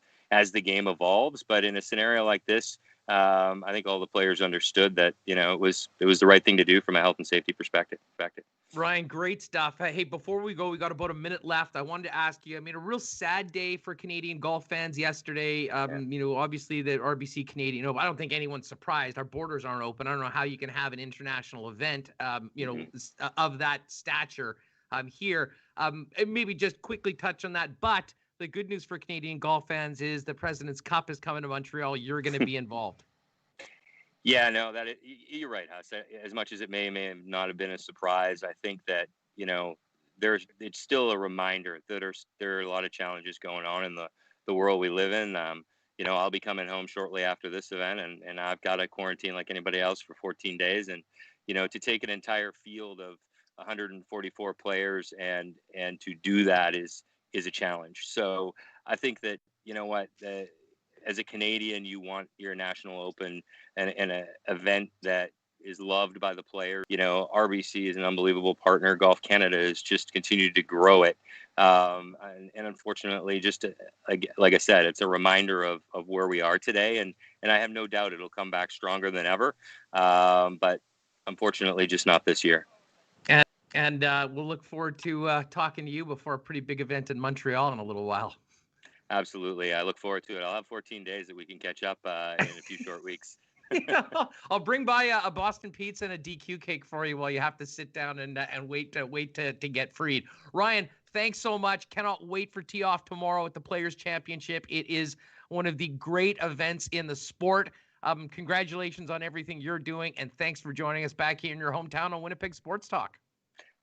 the game evolves. But in a scenario like this, I think all the players understood that, it was the right thing to do from a health and safety perspective. Ryan, great stuff. Hey, before we go, we got about a minute left. I wanted to ask you, a real sad day for Canadian golf fans yesterday. Obviously the RBC Canadian, I don't think anyone's surprised. Our borders aren't open. I don't know how you can have an international event, of that stature here. Maybe just quickly touch on that. But the good news for Canadian golf fans is the President's Cup is coming to Montreal. You're going to be involved. Yeah, no, you're right, Huss. As much as it may not have been a surprise, I think that, it's still a reminder that there are a lot of challenges going on in the world we live in. I'll be coming home shortly after this event, and I've got to quarantine like anybody else for 14 days. And, to take an entire field of 144 players and to do that is a challenge. So I think that, as a Canadian, you want your National Open and an event that is loved by the players. RBC is an unbelievable partner. Golf Canada has just continued to grow it. And unfortunately, just like I said, it's a reminder of where we are today. And I have no doubt it'll come back stronger than ever. But unfortunately, just not this year. And we'll look forward to talking to you before a pretty big event in Montreal in a little while. Absolutely. I look forward to it. I'll have 14 days that we can catch up in a few short weeks. I'll bring by a Boston pizza and a DQ cake for you while you have to sit down and wait to get freed. Ryan, thanks so much. Cannot wait for tee off tomorrow at the Players Championship. It is one of the great events in the sport. Congratulations on everything you're doing, and thanks for joining us back here in your hometown on Winnipeg Sports Talk.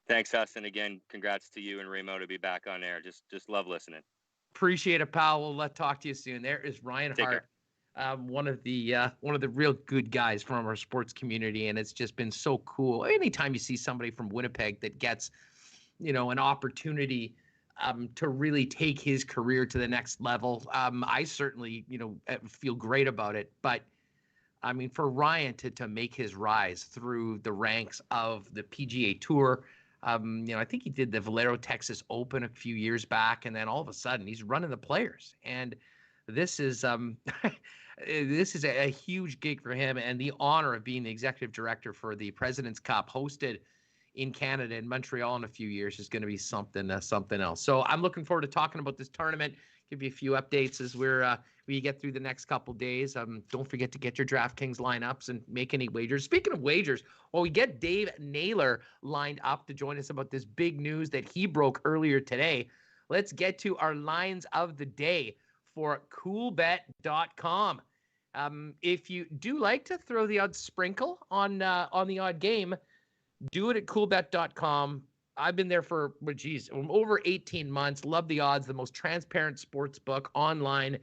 Thanks, Huss, and again, congrats to you and Remo to be back on air. Just love listening. Appreciate it, pal. We'll talk to you soon. There is Ryan Hart, one of the real good guys from our sports community, and it's just been so cool. Anytime you see somebody from Winnipeg that gets, an opportunity to really take his career to the next level, I certainly, feel great about it. But for Ryan to make his rise through the ranks of the PGA Tour. I think he did the Valero Texas Open a few years back, and then all of a sudden he's running the Players. And this is this is a huge gig for him, and the honor of being the executive director for the President's Cup, hosted in Canada and Montreal in a few years is going to be something else. So I'm looking forward to talking about this tournament. Give you a few updates as we get through the next couple days. Don't forget to get your DraftKings lineups and make any wagers. Speaking of wagers, we get Dave Naylor lined up to join us about this big news that he broke earlier today. Let's get to our lines of the day for Coolbet.com. If you do like to throw the odd sprinkle on the odd game, do it at Coolbet.com. I've been there for, over 18 months. Love the odds, the most transparent sports book online.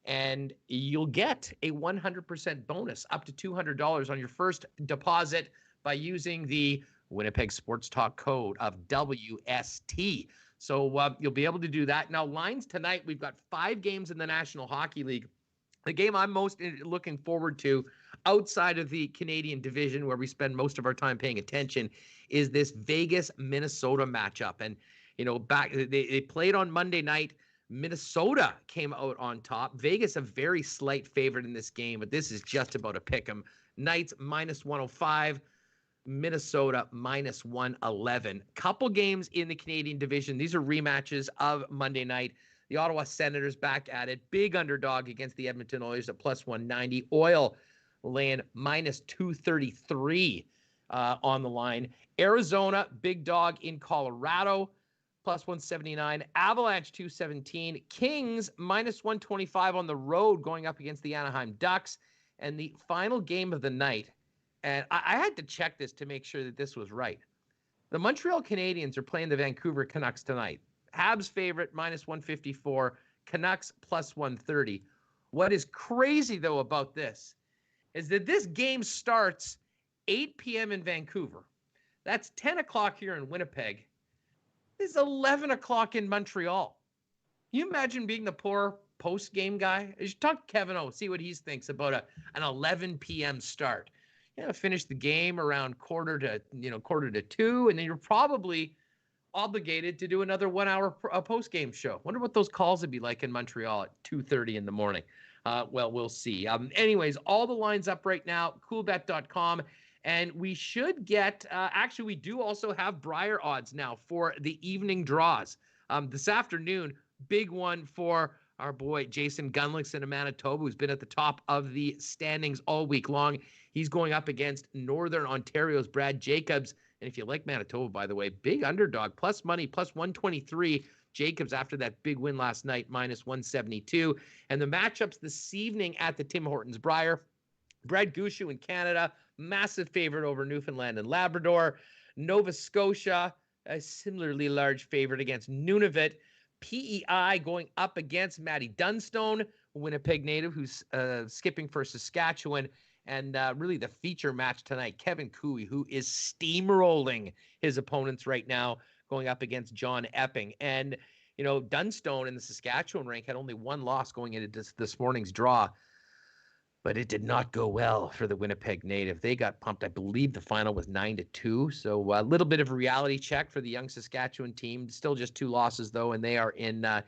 And you'll get a 100% bonus up to $200 on your first deposit by using the Winnipeg Sports Talk code of WST. So you'll be able to do that. Now, lines tonight, we've got 5 games in the National Hockey League. The game I'm most looking forward to outside of the Canadian division, where we spend most of our time paying attention, is this Vegas-Minnesota matchup. And, they played on Monday night. Minnesota came out on top. Vegas, a very slight favorite in this game, but this is just about a pick 'em. Knights -105, Minnesota -111. Couple games in the Canadian division. These are rematches of Monday night. The Ottawa Senators back at it. Big underdog against the Edmonton Oilers at +190. Oil laying -233 on the line. Arizona, big dog in Colorado, +179. Avalanche 217. Kings -125 on the road going up against the Anaheim Ducks. And the final game of the night, and I had to check this to make sure that this was right. The Montreal Canadiens are playing the Vancouver Canucks tonight. Habs favorite -154, Canucks +130. What is crazy, though, about this is that this game starts 8 p.m. in Vancouver. That's 10 o'clock here in Winnipeg. This is 11 o'clock in Montreal. Can you imagine being the poor post-game guy? You should talk to Kevin O, see what he thinks about an 11 p.m. start. Finish the game around quarter to 2, and then you're probably obligated to do another 1 hour post-game show. Wonder what those calls would be like in Montreal at 2:30 in the morning. Well, we'll see. Anyways, all the lines up right now, coolbet.com. And we should get, actually, we do also have Briar odds now for the evening draws. This afternoon, big one for our boy Jason Gunlickson of Manitoba, who's been at the top of the standings all week long. He's going up against Northern Ontario's Brad Jacobs. And if you like Manitoba, by the way, big underdog, plus money, +123. Jacobs, after that big win last night, -172. And the matchups this evening at the Tim Hortons Briar, Brad Gushu in Canada, massive favorite over Newfoundland and Labrador. Nova Scotia, a similarly large favorite against Nunavut. PEI going up against Matty Dunstone, Winnipeg native, who's skipping for Saskatchewan. And really the feature match tonight, Kevin Cooey, who is steamrolling his opponents right now, going up against John Epping. And, Dunstone in the Saskatchewan rank had only one loss going into this morning's draw. But it did not go well for the Winnipeg native. They got pumped. I believe the final was 9-2. So a little bit of a reality check for the young Saskatchewan team. Still just 2 losses, though, and they are in a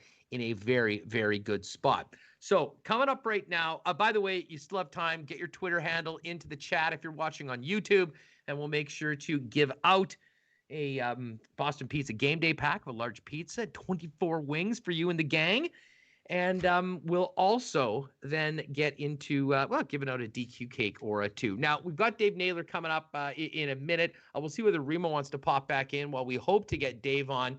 very, very good spot. So coming up right now, by the way, you still have time. Get your Twitter handle into the chat if you're watching on YouTube, and we'll make sure to give out a Boston Pizza Game Day pack of a large pizza, 24 wings for you and the gang. And we'll also then get into, giving out a DQ cake or a 2. Now, we've got Dave Naylor coming up in a minute. We'll see whether Remo wants to pop back in while we hope to get Dave on.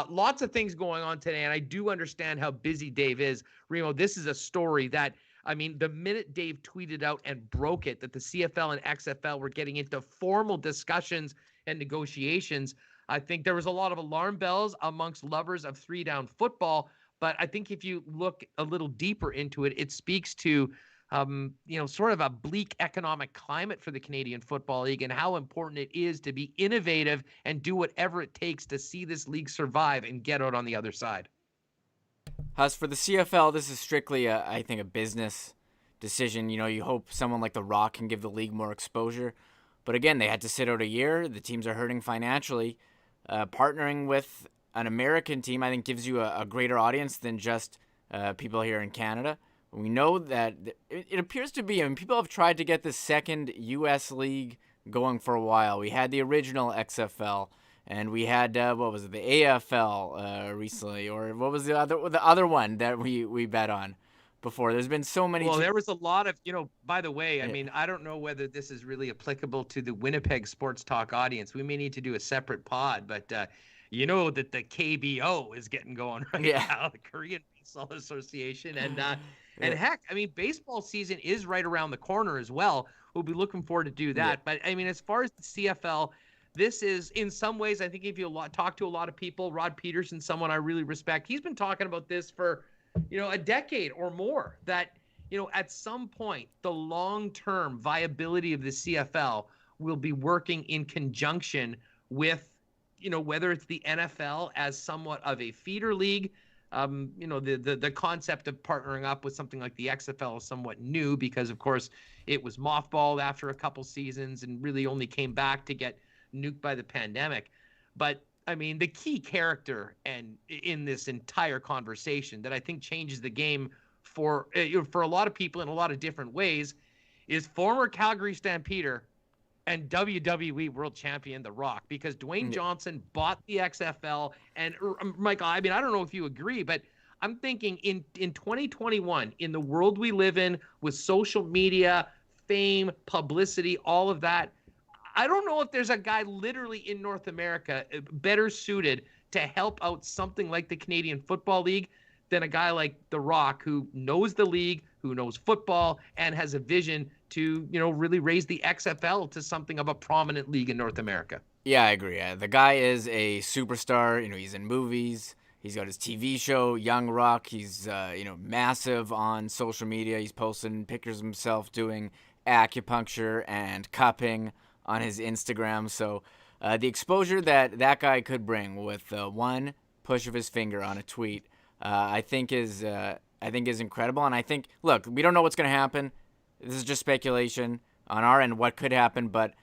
Lots of things going on today, and I do understand how busy Dave is. Remo, this is a story that, the minute Dave tweeted out and broke it, that the CFL and XFL were getting into formal discussions and negotiations, I think there was a lot of alarm bells amongst lovers of 3-down football. But I think if you look a little deeper into it, it speaks to, sort of a bleak economic climate for the Canadian Football League and how important it is to be innovative and do whatever it takes to see this league survive and get out on the other side. As for the CFL, this is strictly, I think, a business decision. You hope someone like The Rock can give the league more exposure. But again, they had to sit out a year. The teams are hurting financially. Partnering with an American team, I think, gives you a greater audience than just people here in Canada. We know that it appears to be, people have tried to get the second U.S. league going for a while. We had the original XFL, and we had the AFL recently, or what was the other one that we bet on before? There's been so many. Well, there was a lot of, by the way, I Yeah. mean, I don't know whether this is really applicable to the Winnipeg Sports Talk audience. We may need to do a separate pod, but you know that the KBO is getting going right now, the Korean Baseball Association. And heck, I mean, baseball season is right around the corner as well. We'll be looking forward to do that. But I mean, as far as the CFL, this is in some ways, I think if you talk to a lot of people, Rod Paterson, someone I really respect, he's been talking about this for, a decade or more, that, at some point, the long-term viability of the CFL will be working in conjunction with, whether it's the NFL as somewhat of a feeder league. The concept of partnering up with something like the XFL is somewhat new because, of course, it was mothballed after a couple seasons and really only came back to get nuked by the pandemic. But I mean, the key character and in this entire conversation that I think changes the game for a lot of people in a lot of different ways is former Calgary Stampeder and WWE World Champion The Rock, because Dwayne Johnson bought the XFL. And Michael, I mean, I don't know if you agree, but I'm thinking in 2021, in the world we live in with social media, fame, publicity, all of that, I don't know if there's a guy literally in North America better suited to help out something like the Canadian Football League than a guy like The Rock, who knows the league, who knows football, and has a vision to, really raise the XFL to something of a prominent league in North America. Yeah, I agree. The guy is a superstar. He's in movies. He's got his TV show, Young Rock. He's, massive on social media. He's posting pictures of himself doing acupuncture and cupping on his Instagram. So the exposure that guy could bring with one push of his finger on a tweet, I think is incredible. And I think, look, we don't know what's going to happen. This is just speculation on our end, what could happen, but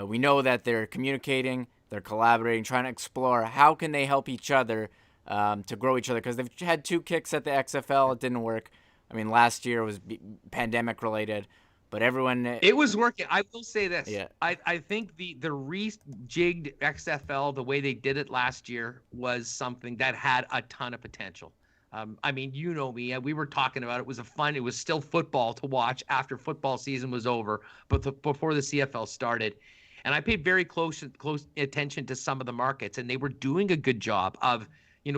we know that they're communicating, they're collaborating, trying to explore how can they help each other to grow each other, because they've had 2 kicks at the XFL. It didn't work. I mean, last year was pandemic related. But everyone... It was working. I will say this. Yeah. I think the rejigged XFL, the way they did it last year, was something that had a ton of potential. I mean, you know me. We were talking about it. It was still football to watch after football season was over, but before the CFL started. And I paid very close attention to some of the markets, and they were doing a good job of,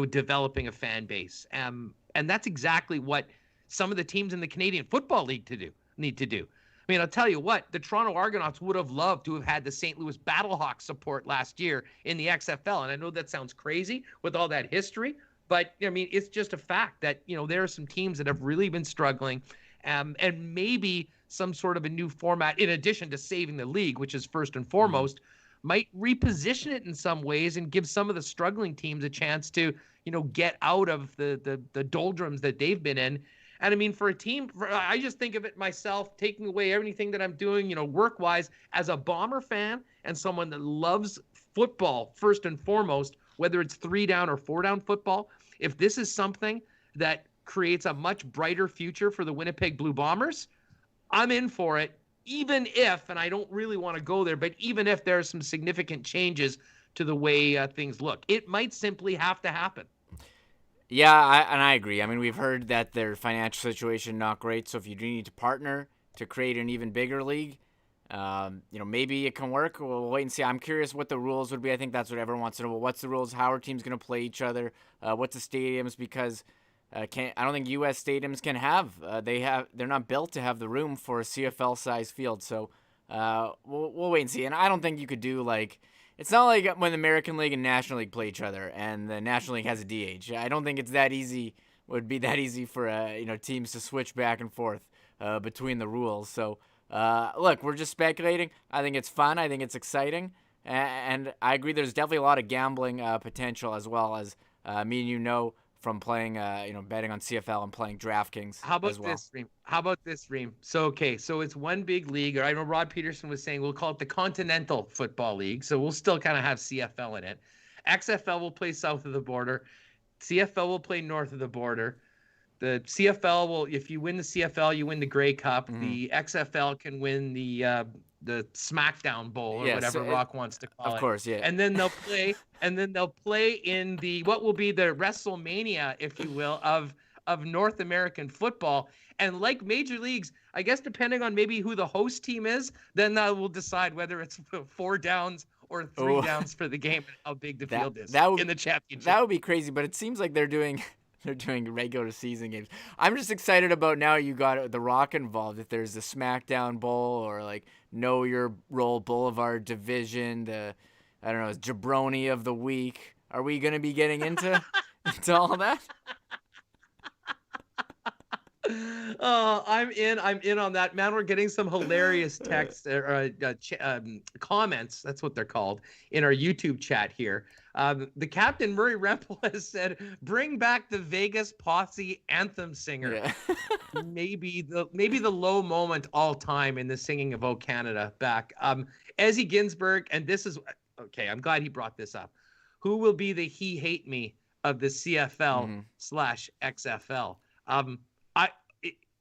developing a fan base. And that's exactly what some of the teams in the Canadian Football League need to do. I mean, I'll tell you what, the Toronto Argonauts would have loved to have had the St. Louis Battlehawks support last year in the XFL. And I know that sounds crazy with all that history, but I mean, it's just a fact that, there are some teams that have really been struggling, and maybe some sort of a new format, in addition to saving the league, which is first and foremost, might reposition it in some ways and give some of the struggling teams a chance to, get out of the doldrums that they've been in. And I mean, for a team, I just think of it myself, taking away everything that I'm doing, work-wise, as a Bomber fan and someone that loves football first and foremost, whether it's 3-down or 4-down football. If this is something that creates a much brighter future for the Winnipeg Blue Bombers, I'm in for it, even if, and I don't really want to go there, but even if there are some significant changes to the way things look. It might simply have to happen. Yeah, I agree. I mean, we've heard that their financial situation not great, so if you do need to partner to create an even bigger league, maybe it can work. We'll wait and see. I'm curious what the rules would be. I think that's what everyone wants to know. Well, what's the rules? How are teams going to play each other? What's the stadiums? Because I don't think U.S. stadiums can have. They're not built to have the room for a CFL-sized field. So we'll wait and see. And I don't think you could do it's not like when the American League and National League play each other, and the National League has a DH. I don't think it's that easy. Would be that easy for teams to switch back and forth between the rules. So look, we're just speculating. I think it's fun. I think it's exciting, and I agree. There's definitely a lot of gambling potential, as well as me and from playing betting on CFL and playing DraftKings. How about as well. this, Reem? So it's one big league, or I know Rod Paterson was saying we'll call it the Continental Football League. So we'll still kind of have CFL in it. XFL will play south of the border. CFL will play north of the border. the CFL will, if you win the CFL, you win the Grey Cup. Mhm. The XFL can win the SmackDown Bowl or Yeah, whatever so Rock wants to call it. Of course, yeah. And then they'll play in the what will be the WrestleMania, if you will, of North American football. And like major leagues, I guess depending on maybe who the host team is, then that will decide whether it's 4 downs or 3 downs for the game and how big the field is in the championship. That would be crazy, but it seems like they're doing regular season games. I'm just excited about now you got The Rock involved. If there's the SmackDown Bowl or like Know Your Role Boulevard Division, I don't know, Jabroni of the Week. Are we going to be getting into all that? Oh, I'm in on that, man. We're getting some hilarious texts or comments. That's what they're called in our YouTube chat here. The Captain Murray Rempel has said, "Bring back the Vegas Posse anthem singer." Yeah. maybe the low moment all time in the singing of "O Canada" back. Ezzy Ginsburg, and this is okay. I'm glad he brought this up. Who will be the "He Hate Me" of the CFL / XFL?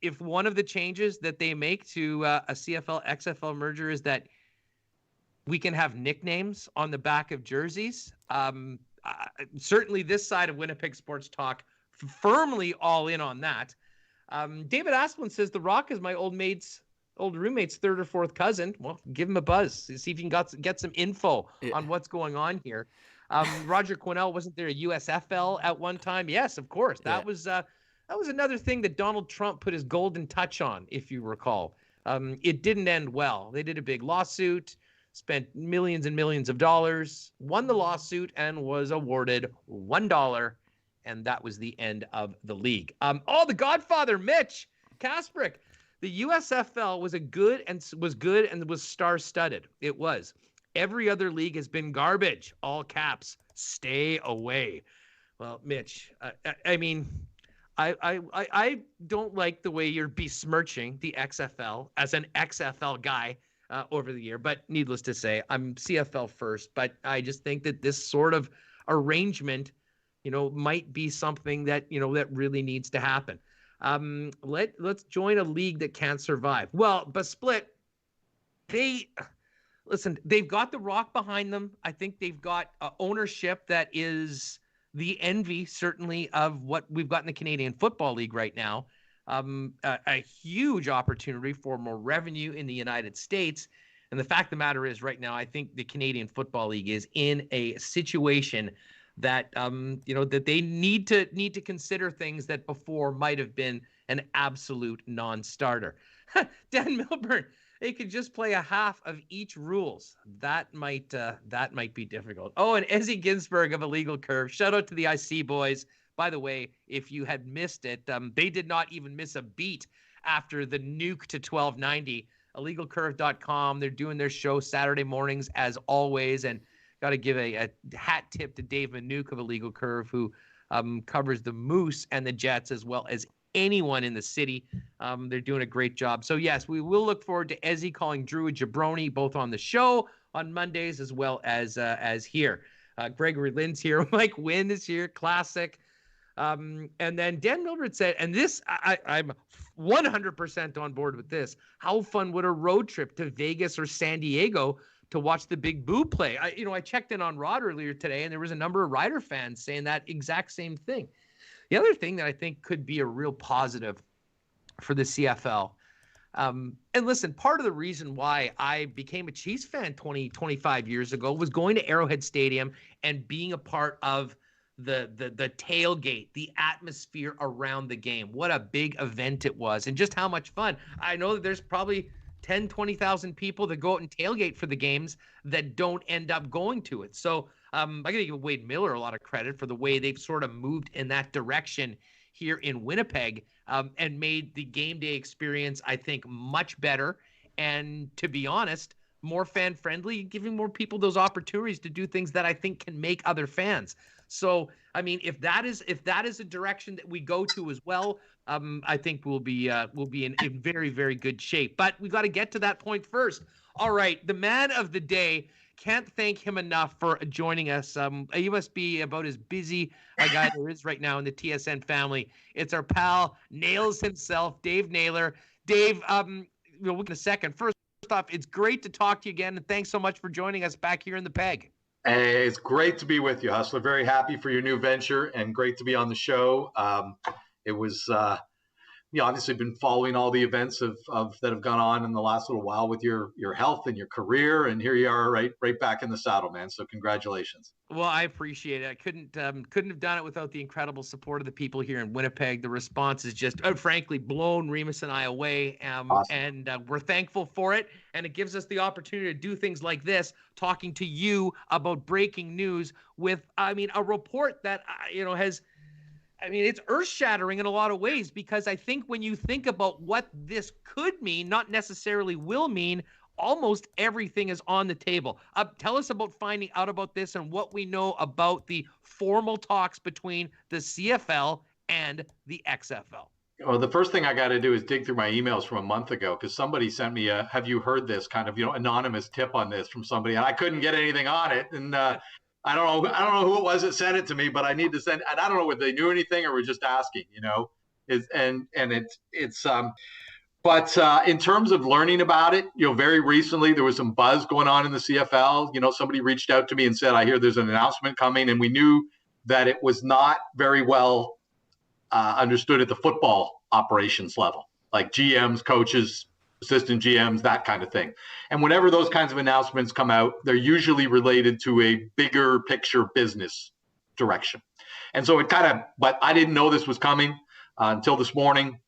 If one of the changes that they make to a CFL XFL merger is that we can have nicknames on the back of jerseys, certainly this side of Winnipeg Sports Talk firmly all in on that. David Asplin says The Rock is my old roommate's third or fourth cousin. Well, give him a buzz. See if you can get some info on what's going on here. Roger Quinnell, wasn't there a USFL at one time? Yes, of course. That was another thing that Donald Trump put his golden touch on, if you recall. It didn't end well. They did a big lawsuit, spent millions and millions of dollars, won the lawsuit, and was awarded $1, and that was the end of the league. The Godfather, Mitch Kasprick. The USFL was good and was star-studded. It was. Every other league has been garbage. All caps. Stay away. Well, Mitch, I mean, I don't like the way you're besmirching the XFL as an XFL guy over the year, but needless to say, I'm CFL first. But I just think that this sort of arrangement, might be something that that really needs to happen. Let's join a league that can't survive. Well, but Split, they've got The Rock behind them. I think they've got ownership that is the envy, certainly, of what we've got in the Canadian Football League right now. A huge opportunity for more revenue in the United States. And the fact of the matter is, right now, I think the Canadian Football League is in a situation that that they need to consider things that before might have been an absolute non-starter. Dan Milburn, they could just play a half of each rules. That might be difficult. Oh, and Ezzy Ginsburg of Illegal Curve. Shout out to the IC boys. By the way, if you had missed it, they did not even miss a beat after the nuke to 1290. IllegalCurve.com. They're doing their show Saturday mornings as always, and got to give a hat tip to Dave Manuke of Illegal Curve, who covers the Moose and the Jets as well as anyone in the city. They're doing a great job. So yes, we will look forward to Ezzy calling Drew a jabroni both on the show on Mondays as well as here. Gregory Lynn's here. Mike Wynn is here. Classic. And then Dan Milbert said, and this I'm 100% on board with this. How fun would a road trip to Vegas or San Diego to watch the Big Boo play? I checked in on Rod earlier today, and there was a number of Rider fans saying that exact same thing. The other thing that I think could be a real positive for the CFL, and listen, part of the reason why I became a Chiefs fan 25 years ago was going to Arrowhead Stadium and being a part of the tailgate, the atmosphere around the game. What a big event it was, and just how much fun. I know that there's probably 10, 20,000 people that go out and tailgate for the games that don't end up going to it. So I got to give Wade Miller a lot of credit for the way they've sort of moved in that direction here in Winnipeg, and made the game day experience, I think, much better. And to be honest, more fan friendly, giving more people those opportunities to do things that I think can make other fans. So, I mean, if that is a direction that we go to as well, I think we'll be in very, very good shape. But we got to get to that point first. All right, the man of the day can't thank him enough for joining us. He must be about as busy a guy there is right now in the TSN family. It's our pal Nails himself, Dave Naylor. Dave, we'll get in a second. First off, it's great to talk to you again, and thanks so much for joining us back here in the Peg. Hey, it's great to be with you, Hustler. Very happy for your new venture and great to be on the show. It was obviously been following all the events of that have gone on in the last little while with your health and your career, and here you are right back in the saddle, man. So congratulations. Well, I appreciate it. I couldn't have done it without the incredible support of the people here in Winnipeg. The response is just, frankly, blown Remis and I away, Awesome. And we're thankful for it. And it gives us the opportunity to do things like this, talking to you about breaking news with, a report that it's earth-shattering in a lot of ways, because I think when you think about what this could mean, not necessarily will mean, almost everything is on the table. Tell us about finding out about this and what we know about the formal talks between the CFL and the XFL. Well, the first thing I got to do is dig through my emails from a month ago, because somebody sent me a "Have you heard this?" kind of anonymous tip on this from somebody, and I couldn't get anything on it. And I don't know who it was that sent it to me, but I need to send. And I don't know whether they knew anything or were just asking. But in terms of learning about it, very recently there was some buzz going on in the CFL. Somebody reached out to me and said, "I hear there's an announcement coming," and we knew that it was not very well understood at the football operations level, like GMs, coaches, assistant GMs, that kind of thing. And whenever those kinds of announcements come out, they're usually related to a bigger picture business direction. And so but I didn't know this was coming until this morning.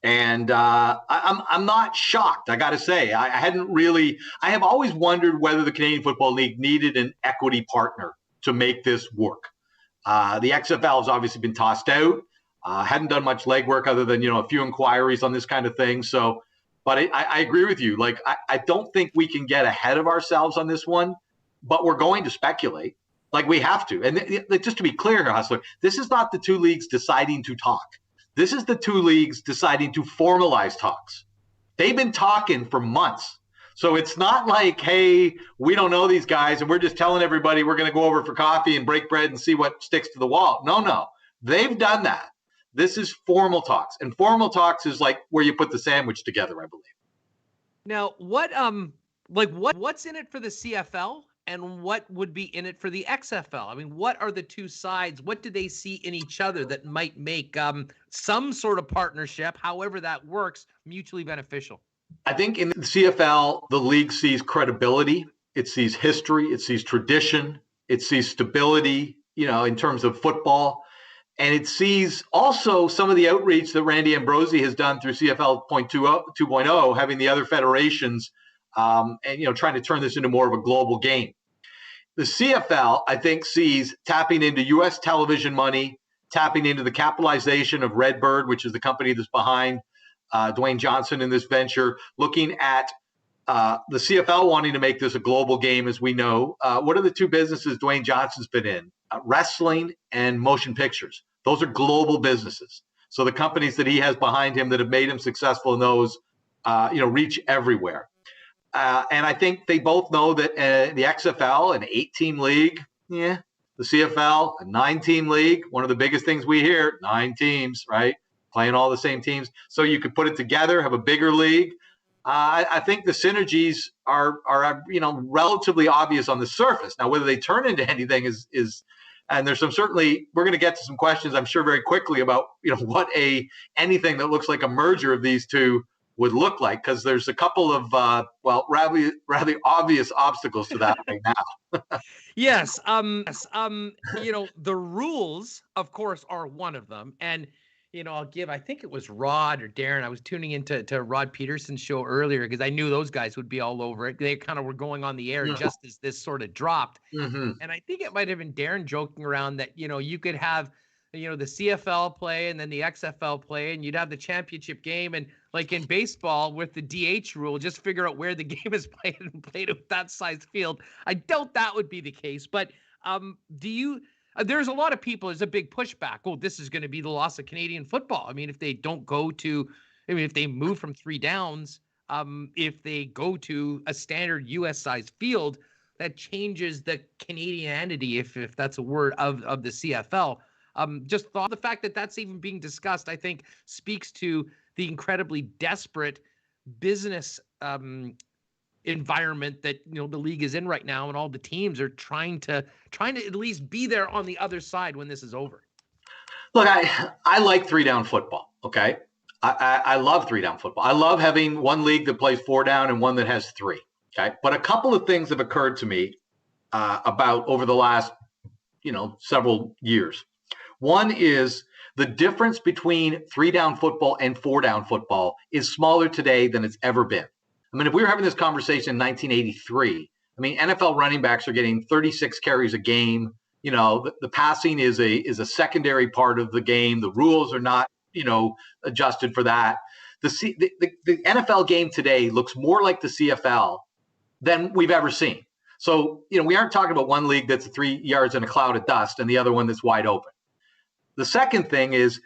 And I'm not shocked, I got to say. I have always wondered whether the Canadian Football League needed an equity partner to make this work. The XFL has obviously been tossed out. Hadn't done much legwork other than, a few inquiries on this kind of thing. So, but I agree with you. Like, I don't think we can get ahead of ourselves on this one, but we're going to speculate. Like, we have to. And just to be clear here, Hustler, this is not the two leagues deciding to talk. This is the two leagues deciding to formalize talks. They've been talking for months. So it's not like, hey, we don't know these guys and we're just telling everybody we're going to go over for coffee and break bread and see what sticks to the wall. No. They've done that. This is formal talks. And formal talks is like where you put the sandwich together, I believe. Now, what's in it for the CFL? And what would be in it for the XFL? What are the two sides? What do they see in each other that might make some sort of partnership, however that works, mutually beneficial? I think in the CFL, the league sees credibility. It sees history. It sees tradition. It sees stability, in terms of football. And it sees also some of the outreach that Randy Ambrosie has done through CFL 2.0, having the other federations and trying to turn this into more of a global game. The CFL, I think, sees tapping into U.S. television money, tapping into the capitalization of Redbird, which is the company that's behind Dwayne Johnson in this venture, looking at the CFL wanting to make this a global game, as we know. What are the two businesses Dwayne Johnson's been in? Wrestling and motion pictures. Those are global businesses. So the companies that he has behind him that have made him successful in those, reach everywhere. And I think they both know that the XFL, an 8-team league, the CFL, a 9-team league, one of the biggest things we hear, 9 teams, right? Playing all the same teams. So you could put it together, have a bigger league. I think the synergies are relatively obvious on the surface. Now, whether they turn into anything is and there's certainly, we're going to get to some questions, I'm sure, very quickly about, what anything that looks like a merger of these two would look like, because there's a couple of rather obvious obstacles to that right now. Yes. The rules, of course, are one of them. And, I think it was Rod or Darren. I was tuning into Rod Paterson's show earlier because I knew those guys would be all over it. They kind of were going on the air just as this sort of dropped. Mm-hmm. And I think it might have been Darren joking around that, you could have, the CFL play and then the XFL play, and you'd have the championship game. And like in baseball with the DH rule, just figure out where the game is played and played with that size field. I doubt that would be the case. But there's a lot of people, there's a big pushback. Oh, this is going to be the loss of Canadian football. If they don't go to, if they move from 3 downs, if they go to a standard US sized field, that changes the Canadian entity, if that's a word, of the CFL. Just thought the fact that that's even being discussed, I think, speaks to the incredibly desperate business environment that the league is in right now, and all the teams are trying to at least be there on the other side when this is over. Look, I like 3-down football. Okay, I love 3-down football. I love having one league that plays 4 down and one that has 3. Okay, but a couple of things have occurred to me about over the last several years. One is the difference between 3-down football and 4-down football is smaller today than it's ever been. I mean, if we were having this conversation in 1983, I mean, NFL running backs are getting 36 carries a game. The passing is a secondary part of the game. The rules are not, adjusted for that. The NFL game today looks more like the CFL than we've ever seen. So, we aren't talking about one league that's 3 yards in a cloud of dust and the other one that's wide open. The second thing is,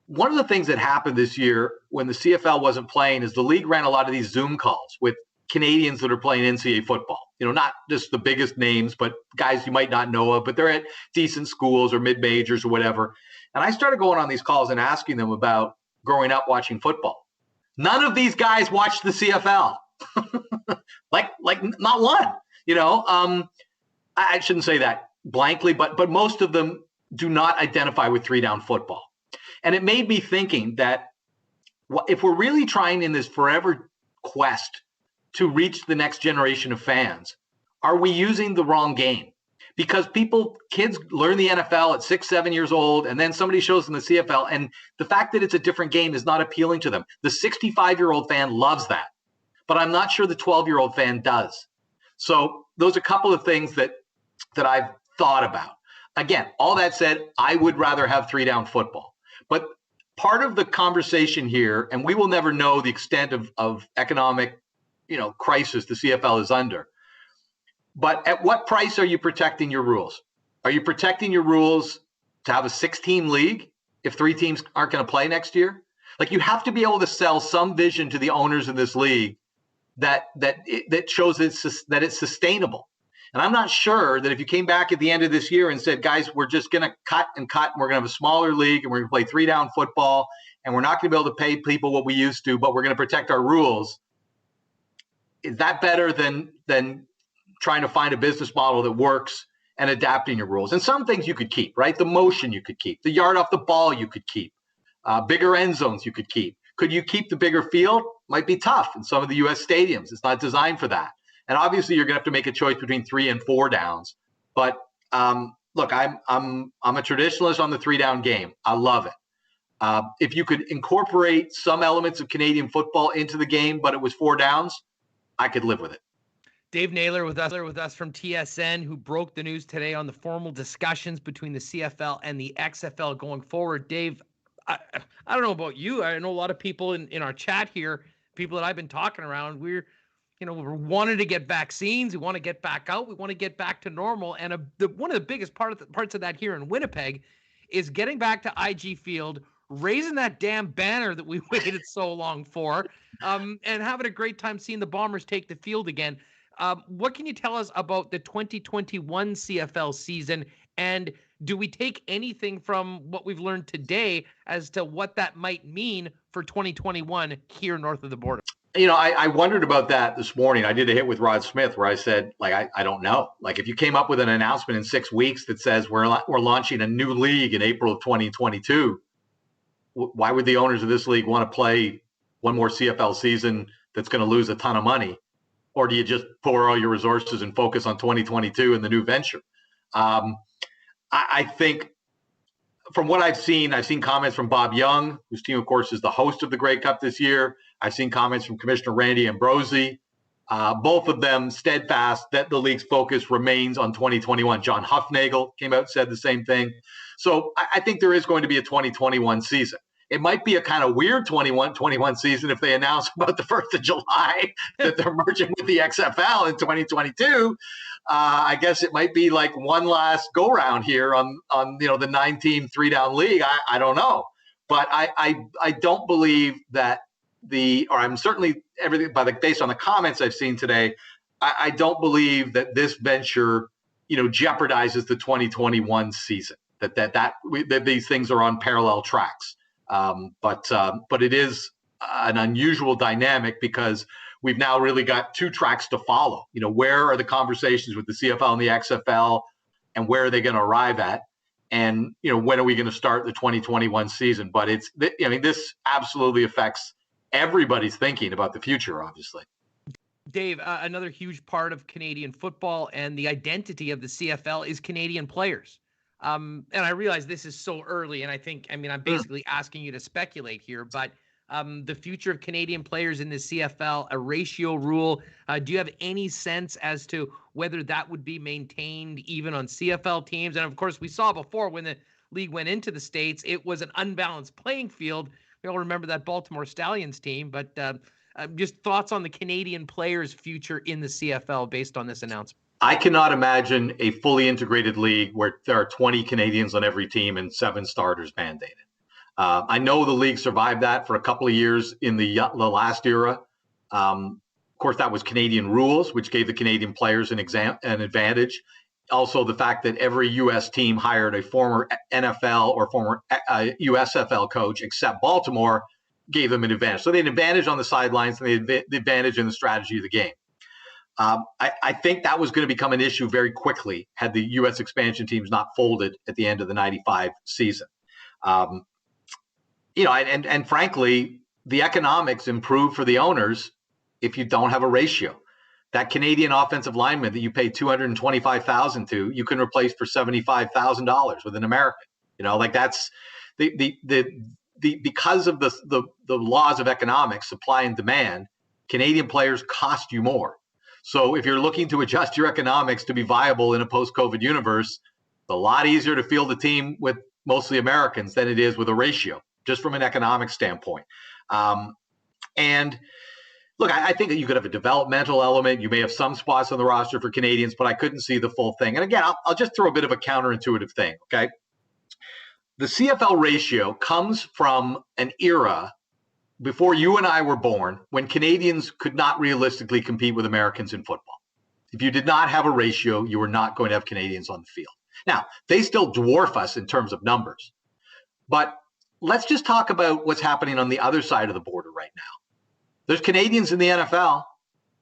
one of the things that happened this year when the CFL wasn't playing is the league ran a lot of these Zoom calls with Canadians that are playing NCAA football. Not just the biggest names, but guys you might not know of, but they're at decent schools or mid-majors or whatever. And I started going on these calls and asking them about growing up watching football. None of these guys watched the CFL. like not one. I shouldn't say that blankly, but most of them do not identify with 3-down football. And it made me thinking that if we're really trying in this forever quest to reach the next generation of fans, are we using the wrong game? Because kids learn the NFL at 6, 7 years old, and then somebody shows them the CFL, and the fact that it's a different game is not appealing to them. The 65-year-old fan loves that, but I'm not sure the 12-year-old fan does. So those are a couple of things that I've thought about. Again, all that said, I would rather have 3-down football. But part of the conversation here, and we will never know the extent of economic, crisis the CFL is under. But at what price are you protecting your rules? Are you protecting your rules to have a 6-team league if 3 teams aren't going to play next year? Like, you have to be able to sell some vision to the owners of this league that shows that it's sustainable. And I'm not sure that if you came back at the end of this year and said, guys, we're just going to cut, and we're going to have a smaller league, and we're going to play 3-down football, and we're not going to be able to pay people what we used to, but we're going to protect our rules. Is that better than trying to find a business model that works and adapting your rules? And some things you could keep, right? The motion you could keep. The yard off the ball you could keep. Bigger end zones you could keep. Could you keep the bigger field? Might be tough in some of the U.S. stadiums. It's not designed for that. And obviously, you're going to have to make a choice between 3 and 4 downs. But look, I'm a traditionalist on the 3-down game. I love it. If you could incorporate some elements of Canadian football into the game, but it was 4 downs, I could live with it. Dave Naylor with us from TSN, who broke the news today on the formal discussions between the CFL and the XFL going forward. Dave, I don't know about you. I know a lot of people in our chat here, people that I've been talking around, we're wanting to get vaccines. We want to get back out. We want to get back to normal. And one of the biggest parts of that here in Winnipeg is getting back to IG Field, raising that damn banner that we waited so long for, and having a great time seeing the Bombers take the field again. What can you tell us about the 2021 CFL season? And do we take anything from what we've learned today as to what that might mean for 2021 here north of the border? I wondered about that this morning. I did a hit with Rod Smith where I said, I don't know. Like, if you came up with an announcement in 6 weeks that says we're launching a new league in April of 2022, why would the owners of this league want to play one more CFL season that's going to lose a ton of money? Or do you just pour all your resources and focus on 2022 and the new venture? I think from what I've seen comments from Bob Young, whose team, of course, is the host of the Grey Cup this year. I've seen comments from Commissioner Randy Ambrosi, both of them steadfast that the league's focus remains on 2021. John Hufnagel came out and said the same thing. So I think there is going to be a 2021 season. It might be a kind of weird 21 season if they announce about the 1st of July that they're merging with the XFL in 2022. I guess it might be like one last go round here on the 9-team 3-down league. I don't know, but I don't believe that I'm certainly everything based on the comments I've seen today. I don't believe that this venture, jeopardizes the 2021 season. That these things are on parallel tracks. But it is an unusual dynamic because we've now really got two tracks to follow. Where are the conversations with the CFL and the XFL, and where are they going to arrive at? And, when are we going to start the 2021 season? But this absolutely affects everybody's thinking about the future, obviously. Dave, another huge part of Canadian football and the identity of the CFL is Canadian players. And I realize this is so early, and I'm basically asking you to speculate here, but the future of Canadian players in the CFL, a ratio rule, do you have any sense as to whether that would be maintained even on CFL teams? And of course, we saw before when the league went into the States, it was an unbalanced playing field. We all remember that Baltimore Stallions team, but just thoughts on the Canadian players' future in the CFL based on this announcement. I cannot imagine a fully integrated league where there are 20 Canadians on every team and 7 starters mandated. I know the league survived that for a couple of years in the last era. Of course, that was Canadian rules, which gave the Canadian players an advantage. Also, the fact that every U.S. team hired a former NFL or former USFL coach, except Baltimore, gave them an advantage. So they had an advantage on the sidelines, and they had the advantage in the strategy of the game. I think that was going to become an issue very quickly had the U.S. expansion teams not folded at the end of the 95 season. And frankly, the economics improve for the owners if you don't have a ratio. That Canadian offensive lineman that you pay $225,000 to, you can replace for $75,000 with an American. That's because of the laws of economics, supply and demand. Canadian players cost you more. So if you're looking to adjust your economics to be viable in a post-COVID universe, it's a lot easier to field a team with mostly Americans than it is with a ratio, just from an economic standpoint. And look, I think that you could have a developmental element. You may have some spots on the roster for Canadians, but I couldn't see the full thing. And again, I'll just throw a bit of a counterintuitive thing, okay? The CFL ratio comes from an era before you and I were born, when Canadians could not realistically compete with Americans in football. If you did not have a ratio, you were not going to have Canadians on the field. Now, they still dwarf us in terms of numbers. But let's just talk about what's happening on the other side of the border right now. There's Canadians in the NFL.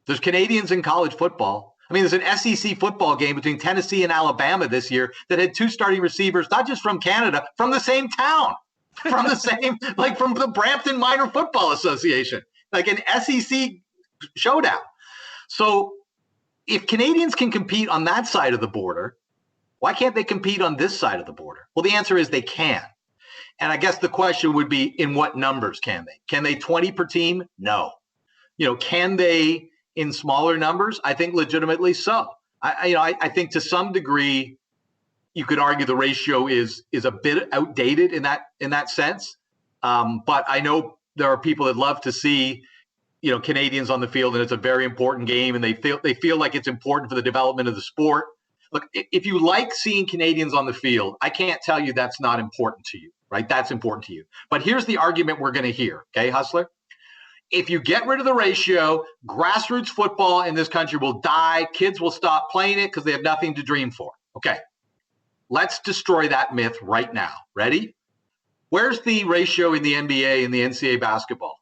There's Canadians in college football. There's an SEC football game between Tennessee and Alabama this year that had 2 starting receivers, not just from Canada, from the same town. From the Brampton Minor Football Association, like an SEC showdown. So if Canadians can compete on that side of the border, why can't they compete on this side of the border? Well, the answer is they can. And I guess the question would be, in what numbers can they? Can they 20 per team? No. Can they in smaller numbers? I think legitimately so. I think to some degree, you could argue the ratio is a bit outdated in that sense. But I know there are people that love to see, Canadians on the field, and it's a very important game, and they feel like it's important for the development of the sport. Look, if you like seeing Canadians on the field, I can't tell you that's not important to you, right? That's important to you. But here's the argument we're going to hear, okay, Hustler? If you get rid of the ratio, grassroots football in this country will die. Kids will stop playing it because they have nothing to dream for. Okay. Let's destroy that myth right now. Ready? Where's the ratio in the NBA and the NCAA basketball?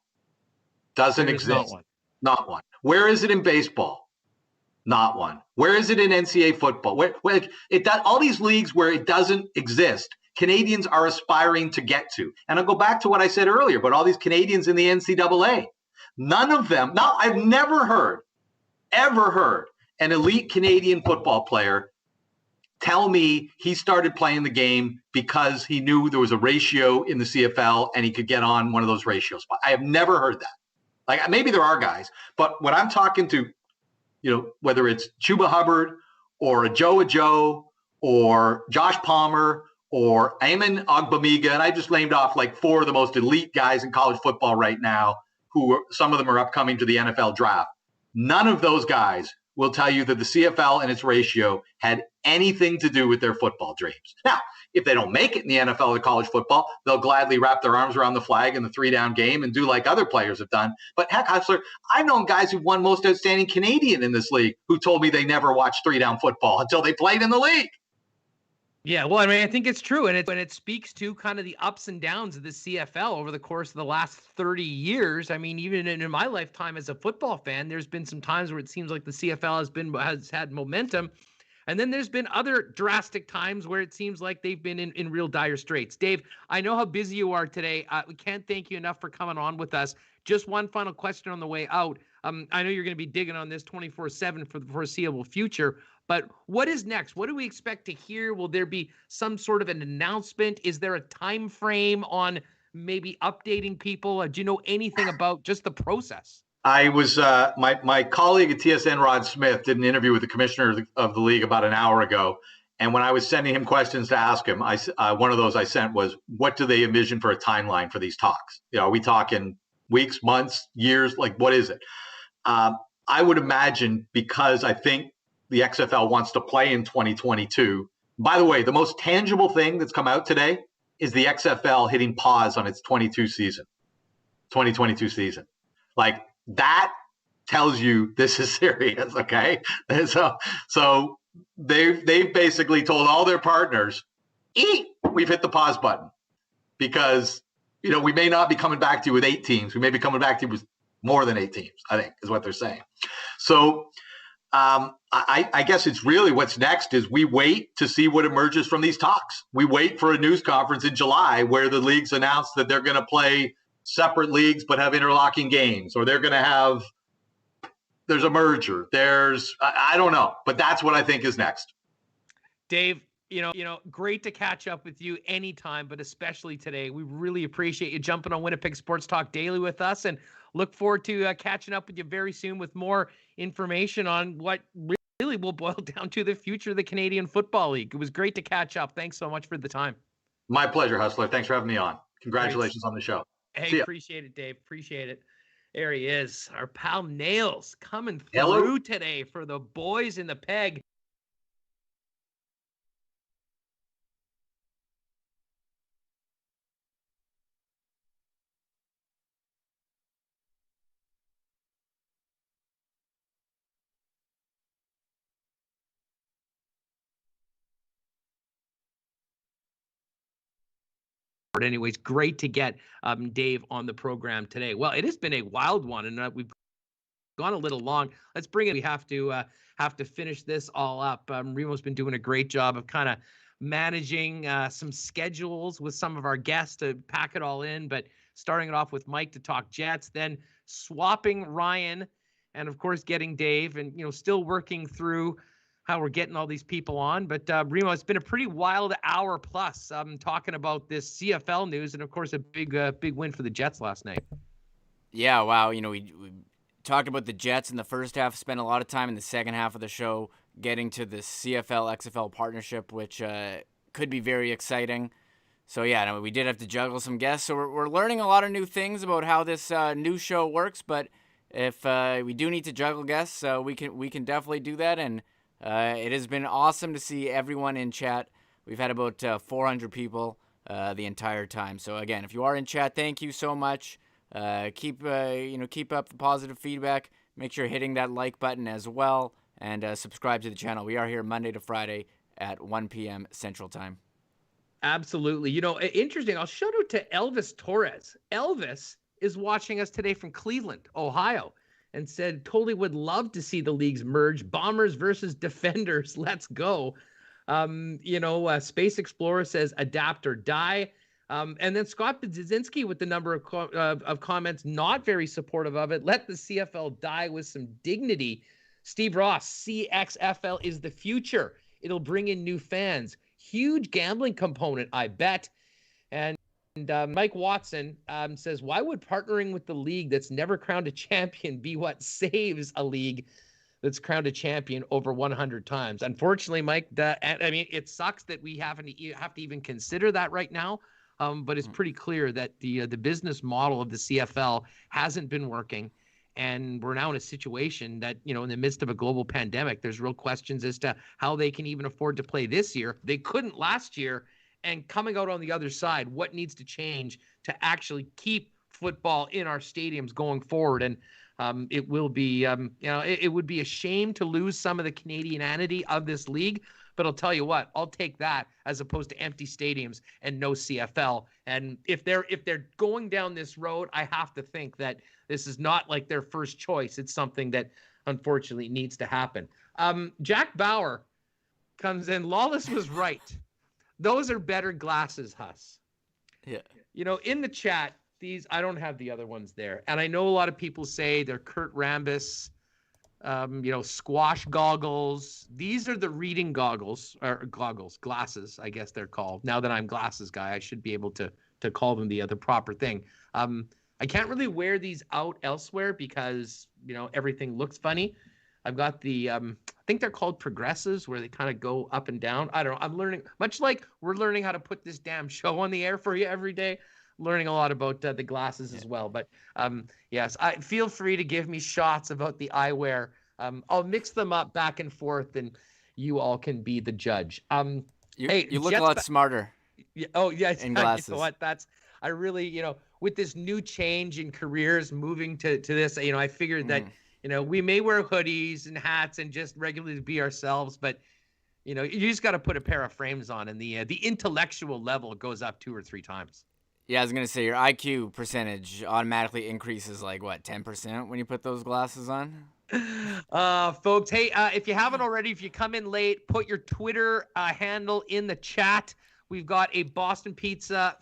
Doesn't exist. Not one. Where is it in baseball? Not one. Where is it in NCAA football? Where it does, all these leagues where it doesn't exist, Canadians are aspiring to get to. And I'll go back to what I said earlier about all these Canadians in the NCAA. None of them. Now, I've never ever heard an elite Canadian football player tell me he started playing the game because he knew there was a ratio in the CFL and he could get on one of those ratios. I have never heard that. Like, maybe there are guys, but when I'm talking to, whether it's Chuba Hubbard or a Joe or Josh Palmer or Eamon Ogbamiga, and I just named off like 4 of the most elite guys in college football right now, some of them are upcoming to the NFL draft. None of those guys will tell you that the CFL and its ratio had anything to do with their football dreams. Now, If they don't make it in the NFL or college football, they'll gladly wrap their arms around the flag in the 3-down game and do like other players have done. But heck, Hustler, I've known guys who won Most Outstanding Canadian in this league who told me they never watched 3-down football until they played in the league. Yeah, well, I mean, I think it's true, and it speaks to kind of the ups and downs of the CFL over the course of the last 30 years. I mean, even in my lifetime as a football fan, there's been some times where it seems like the CFL has had momentum, and then there's been other drastic times where it seems like they've been in real dire straits. Dave, I know how busy you are today. We can't thank you enough for coming on with us. Just one final question on the way out. I know you're going to be digging on this 24/7 for the foreseeable future, but what is next? What do we expect to hear? Will there be some sort of an announcement? Is there a time frame on maybe updating people? Do you know anything about just the process? I was my colleague at TSN, Rod Smith, did an interview with the commissioner of the league about an hour ago. And when I was sending him questions to ask him, one of those I sent was, what do they envision for a timeline for these talks? Are we talking weeks, months, years? Like, what is it? I would imagine, because I think the XFL wants to play in 2022. By the way, the most tangible thing that's come out today is the XFL hitting pause on its 2022 season. Like, that tells you this is serious, okay? And so they've basically told all their partners, we've hit the pause button, because we may not be coming back to you with 8 teams. We may be coming back to you with more than 8 teams, I think, is what they're saying. So I guess it's really what's next is we wait to see what emerges from these talks. We wait for a news conference in July where the leagues announce that they're going to play separate leagues but have interlocking games, or there's a merger. I don't know, but that's what I think is next. Dave, great to catch up with you anytime, but especially today. We really appreciate you jumping on Winnipeg Sports Talk Daily with us, and look forward to catching up with you very soon with more information on what really will boil down to the future of the Canadian Football League. It was great to catch up. Thanks so much for the time. My pleasure, Hustler. Thanks for having me on. Congratulations on the show. Hey, appreciate it, Dave. Appreciate it. There he is, our pal Nails, coming through Hello. today for the boys in the Peg. But anyways, great to get Dave on the program today. Well, it has been a wild one, and we've gone a little long. Let's bring it. We have to finish this all up. Remo's been doing a great job of kind of managing some schedules with some of our guests to pack it all in, but starting it off with Mike to talk Jets, then swapping Ryan, and of course getting Dave, and still working through how we're getting all these people on. But Remo, it's been a pretty wild hour plus talking about this CFL news, and of course a big win for the Jets last night. Yeah, wow. We talked about the Jets in the first half, spent a lot of time in the second half of the show getting to the CFL XFL Partnership, which could be very exciting. So yeah, we did have to juggle some guests, so we're learning a lot of new things about how this new show works. But if we do need to juggle guests, we can definitely do that. And it has been awesome to see everyone in chat. We've had about 400 people the entire time. So again, if you are in chat, thank you so much. Keep up the positive feedback. Make sure you're hitting that like button as well, and subscribe to the channel. We are here Monday to Friday at 1 p.m. Central Time. Absolutely. Interesting. I'll shout out to Elvis Torres. Elvis is watching us today from Cleveland, Ohio, and said totally would love to see the leagues merge. Bombers versus Defenders. Let's go. Space Explorer says adapt or die. And then Scott Budzinski with the number of comments not very supportive of it. Let the CFL die with some dignity. Steve Ross, CXFL is the future. It'll bring in new fans. Huge gambling component, I bet. And Mike Watson says, why would partnering with the league that's never crowned a champion be what saves a league that's crowned a champion over 100 times? Unfortunately, Mike, it sucks that we have to even consider that right now. But it's pretty clear that the business model of the CFL hasn't been working. And we're now in a situation that, in the midst of a global pandemic, there's real questions as to how they can even afford to play this year. They couldn't last year. and coming out on the other side, what needs to change to actually keep football in our stadiums going forward. And it will be, it would be a shame to lose some of the Canadianity of this league. But I'll tell you what, I'll take that as opposed to empty stadiums and no CFL. And if they're going down this road, I have to think that this is not like their first choice. It's something that unfortunately needs to happen. Jack Bauer comes in. Lawless was right. Those are better glasses, Huss. Yeah. In the chat, I don't have the other ones there. And I know a lot of people say they're Kurt Rambis, squash goggles. These are the reading glasses, I guess they're called. Now that I'm glasses guy, I should be able to call them the other proper thing. I can't really wear these out elsewhere because, everything looks funny. I've got the, I think they're called progressives, where they kind of go up and down. I don't know. I'm learning, much like we're learning how to put this damn show on the air for you every day, learning a lot about the glasses as well. But yes, I feel free to give me shots about the eyewear. I'll mix them up back and forth, and you all can be the judge. You look a lot smarter. Oh yes, in glasses. You know what? I really, with this new change in careers, moving to this, I figured that, we may wear hoodies and hats and just regularly be ourselves, but you just got to put a pair of frames on, and the intellectual level goes up 2 or 3 times. Yeah, I was gonna say your IQ percentage automatically increases 10% when you put those glasses on. Folks, hey, if you haven't already, if you come in late, put your Twitter handle in the chat. We've got a Boston Pizza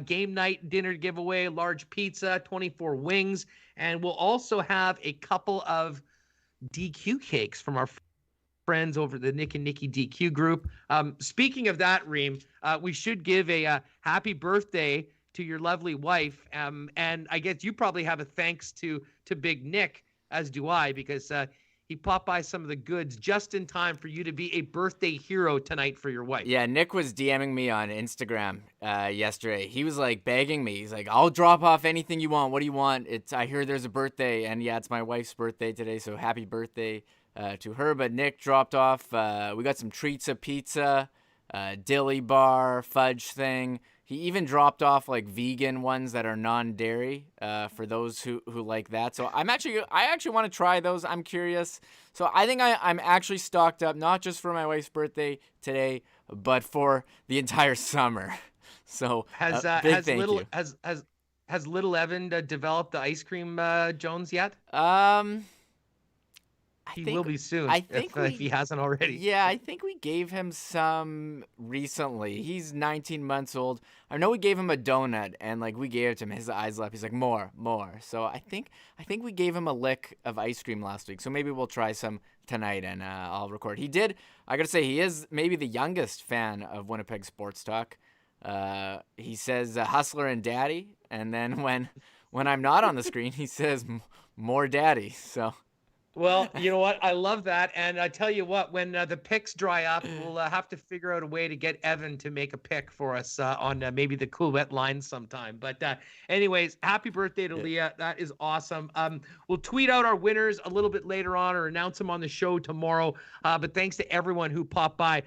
game night dinner giveaway, large pizza, 24 wings, and we'll also have a couple of DQ cakes from our friends over the Nick and Nikki DQ group. Speaking of that, Reem, we should give a happy birthday to your lovely wife, and I guess you probably have a thanks to Big Nick, as do I, because he popped by some of the goods just in time for you to be a birthday hero tonight for your wife. Yeah, Nick was DMing me on Instagram yesterday. He was begging me. He's like, I'll drop off anything you want. What do you want? I hear there's a birthday, and yeah, it's my wife's birthday today, so happy birthday to her. But Nick dropped off. We got some treats of pizza, dilly bar, fudge thing. He even dropped off vegan ones that are non-dairy for those who like that. So I actually want to try those. I'm curious. So I think I'm actually stocked up, not just for my wife's birthday today, but for the entire summer. So has little Evan developed the ice cream Jones yet? He will be soon. I think if he hasn't already. Yeah, I think we gave him some recently. He's 19 months old. I know we gave him a donut, and we gave it to him. His eyes lit up. He's like, more. So I think we gave him a lick of ice cream last week. So maybe we'll try some tonight, and I'll record. He did. I gotta say, he is maybe the youngest fan of Winnipeg Sports Talk. He says Hustler and Daddy, and then when I'm not on the screen, he says more Daddy. So. Well, you know what? I love that. And I tell you what, when the picks dry up, we'll have to figure out a way to get Evan to make a pick for us on maybe the Coolbet Lines sometime. But anyways, happy birthday to Leah. That is awesome. We'll tweet out our winners a little bit later on or announce them on the show tomorrow. But thanks to everyone who popped by.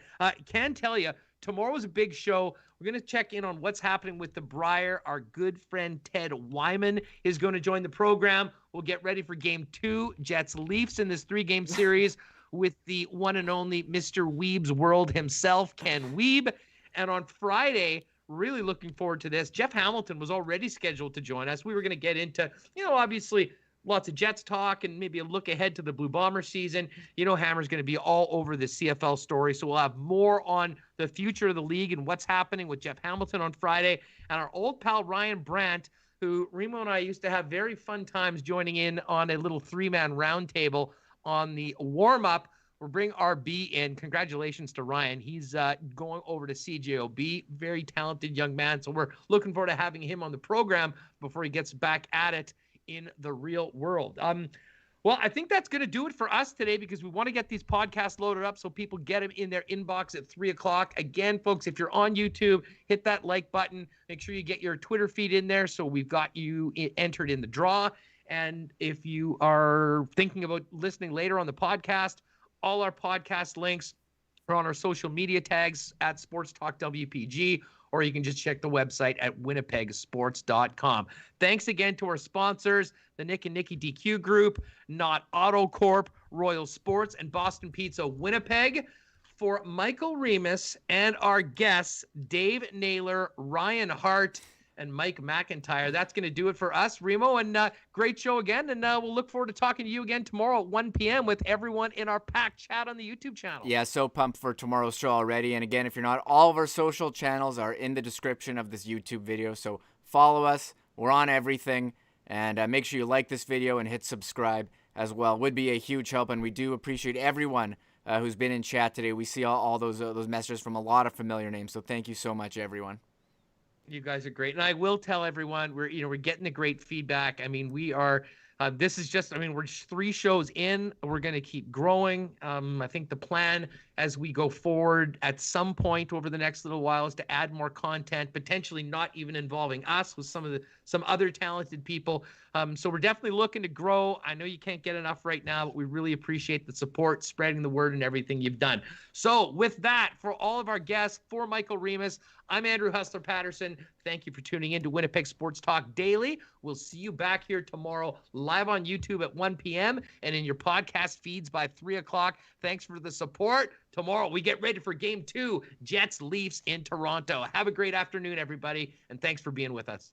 Can tell you, tomorrow's a big show. We're going to check in on what's happening with the Briar. Our good friend Ted Wyman is going to join the program. We'll get ready for Game 2, Jets Leafs in this 3-game series with the one and only Mr. Weeb's World himself, Ken Weeb. And on Friday, really looking forward to this, Jeff Hamilton was already scheduled to join us. We were going to get into, obviously lots of Jets talk and maybe a look ahead to the Blue Bomber season. Hammer's going to be all over the CFL story. So we'll have more on the future of the league and what's happening with Jeff Hamilton on Friday. And our old pal Ryan Brandt, who Remo and I used to have very fun times joining in on a little 3-man roundtable on the warm-up. We'll bring RB in. Congratulations to Ryan. He's going over to CJOB. Very talented young man. So we're looking forward to having him on the program before he gets back at it in the real world. Well, I think that's going to do it for us today because we want to get these podcasts loaded up so people get them in their inbox at 3 o'clock. Again, folks, if you're on YouTube, hit that like button. Make sure you get your Twitter feed in there so we've got you entered in the draw. And if you are thinking about listening later on the podcast, all our podcast links are on our social media tags at Sports Talk WPG or you can just check the website at winnipegsports.com. Thanks again to our sponsors, the Nick and Nikki DQ Group, Not Auto Corp, Royal Sports, and Boston Pizza Winnipeg. For Michael Remis and our guests, Dave Naylor, Ryan Hart, and Mike McIntyre. That's going to do it for us, Remo, and great show again, and we'll look forward to talking to you again tomorrow at 1 p.m. with everyone in our packed chat on the YouTube channel. Yeah, so pumped for tomorrow's show already, and again, if you're not, all of our social channels are in the description of this YouTube video, so follow us. We're on everything, and make sure you like this video and hit subscribe as well. Would be a huge help, and we do appreciate everyone who's been in chat today. We see all those messages from a lot of familiar names, so thank you so much, everyone. You guys are great. And I will tell everyone, we're getting the great feedback. I mean, we are, this is just, we're just 3 shows in. We're going to keep growing. I think the plan as we go forward at some point over the next little while is to add more content, potentially not even involving us, with some other talented people. So we're definitely looking to grow. I know you can't get enough right now, but we really appreciate the support, spreading the word, and everything you've done. So with that, for all of our guests, for Michael Remis, I'm Andrew Hustler Paterson. Thank you for tuning in to Winnipeg Sports Talk Daily. We'll see you back here tomorrow live on YouTube at 1 p.m. and in your podcast feeds by 3 o'clock. Thanks for the support. Tomorrow we get ready for Game 2, Jets Leafs in Toronto. Have a great afternoon, everybody, and thanks for being with us.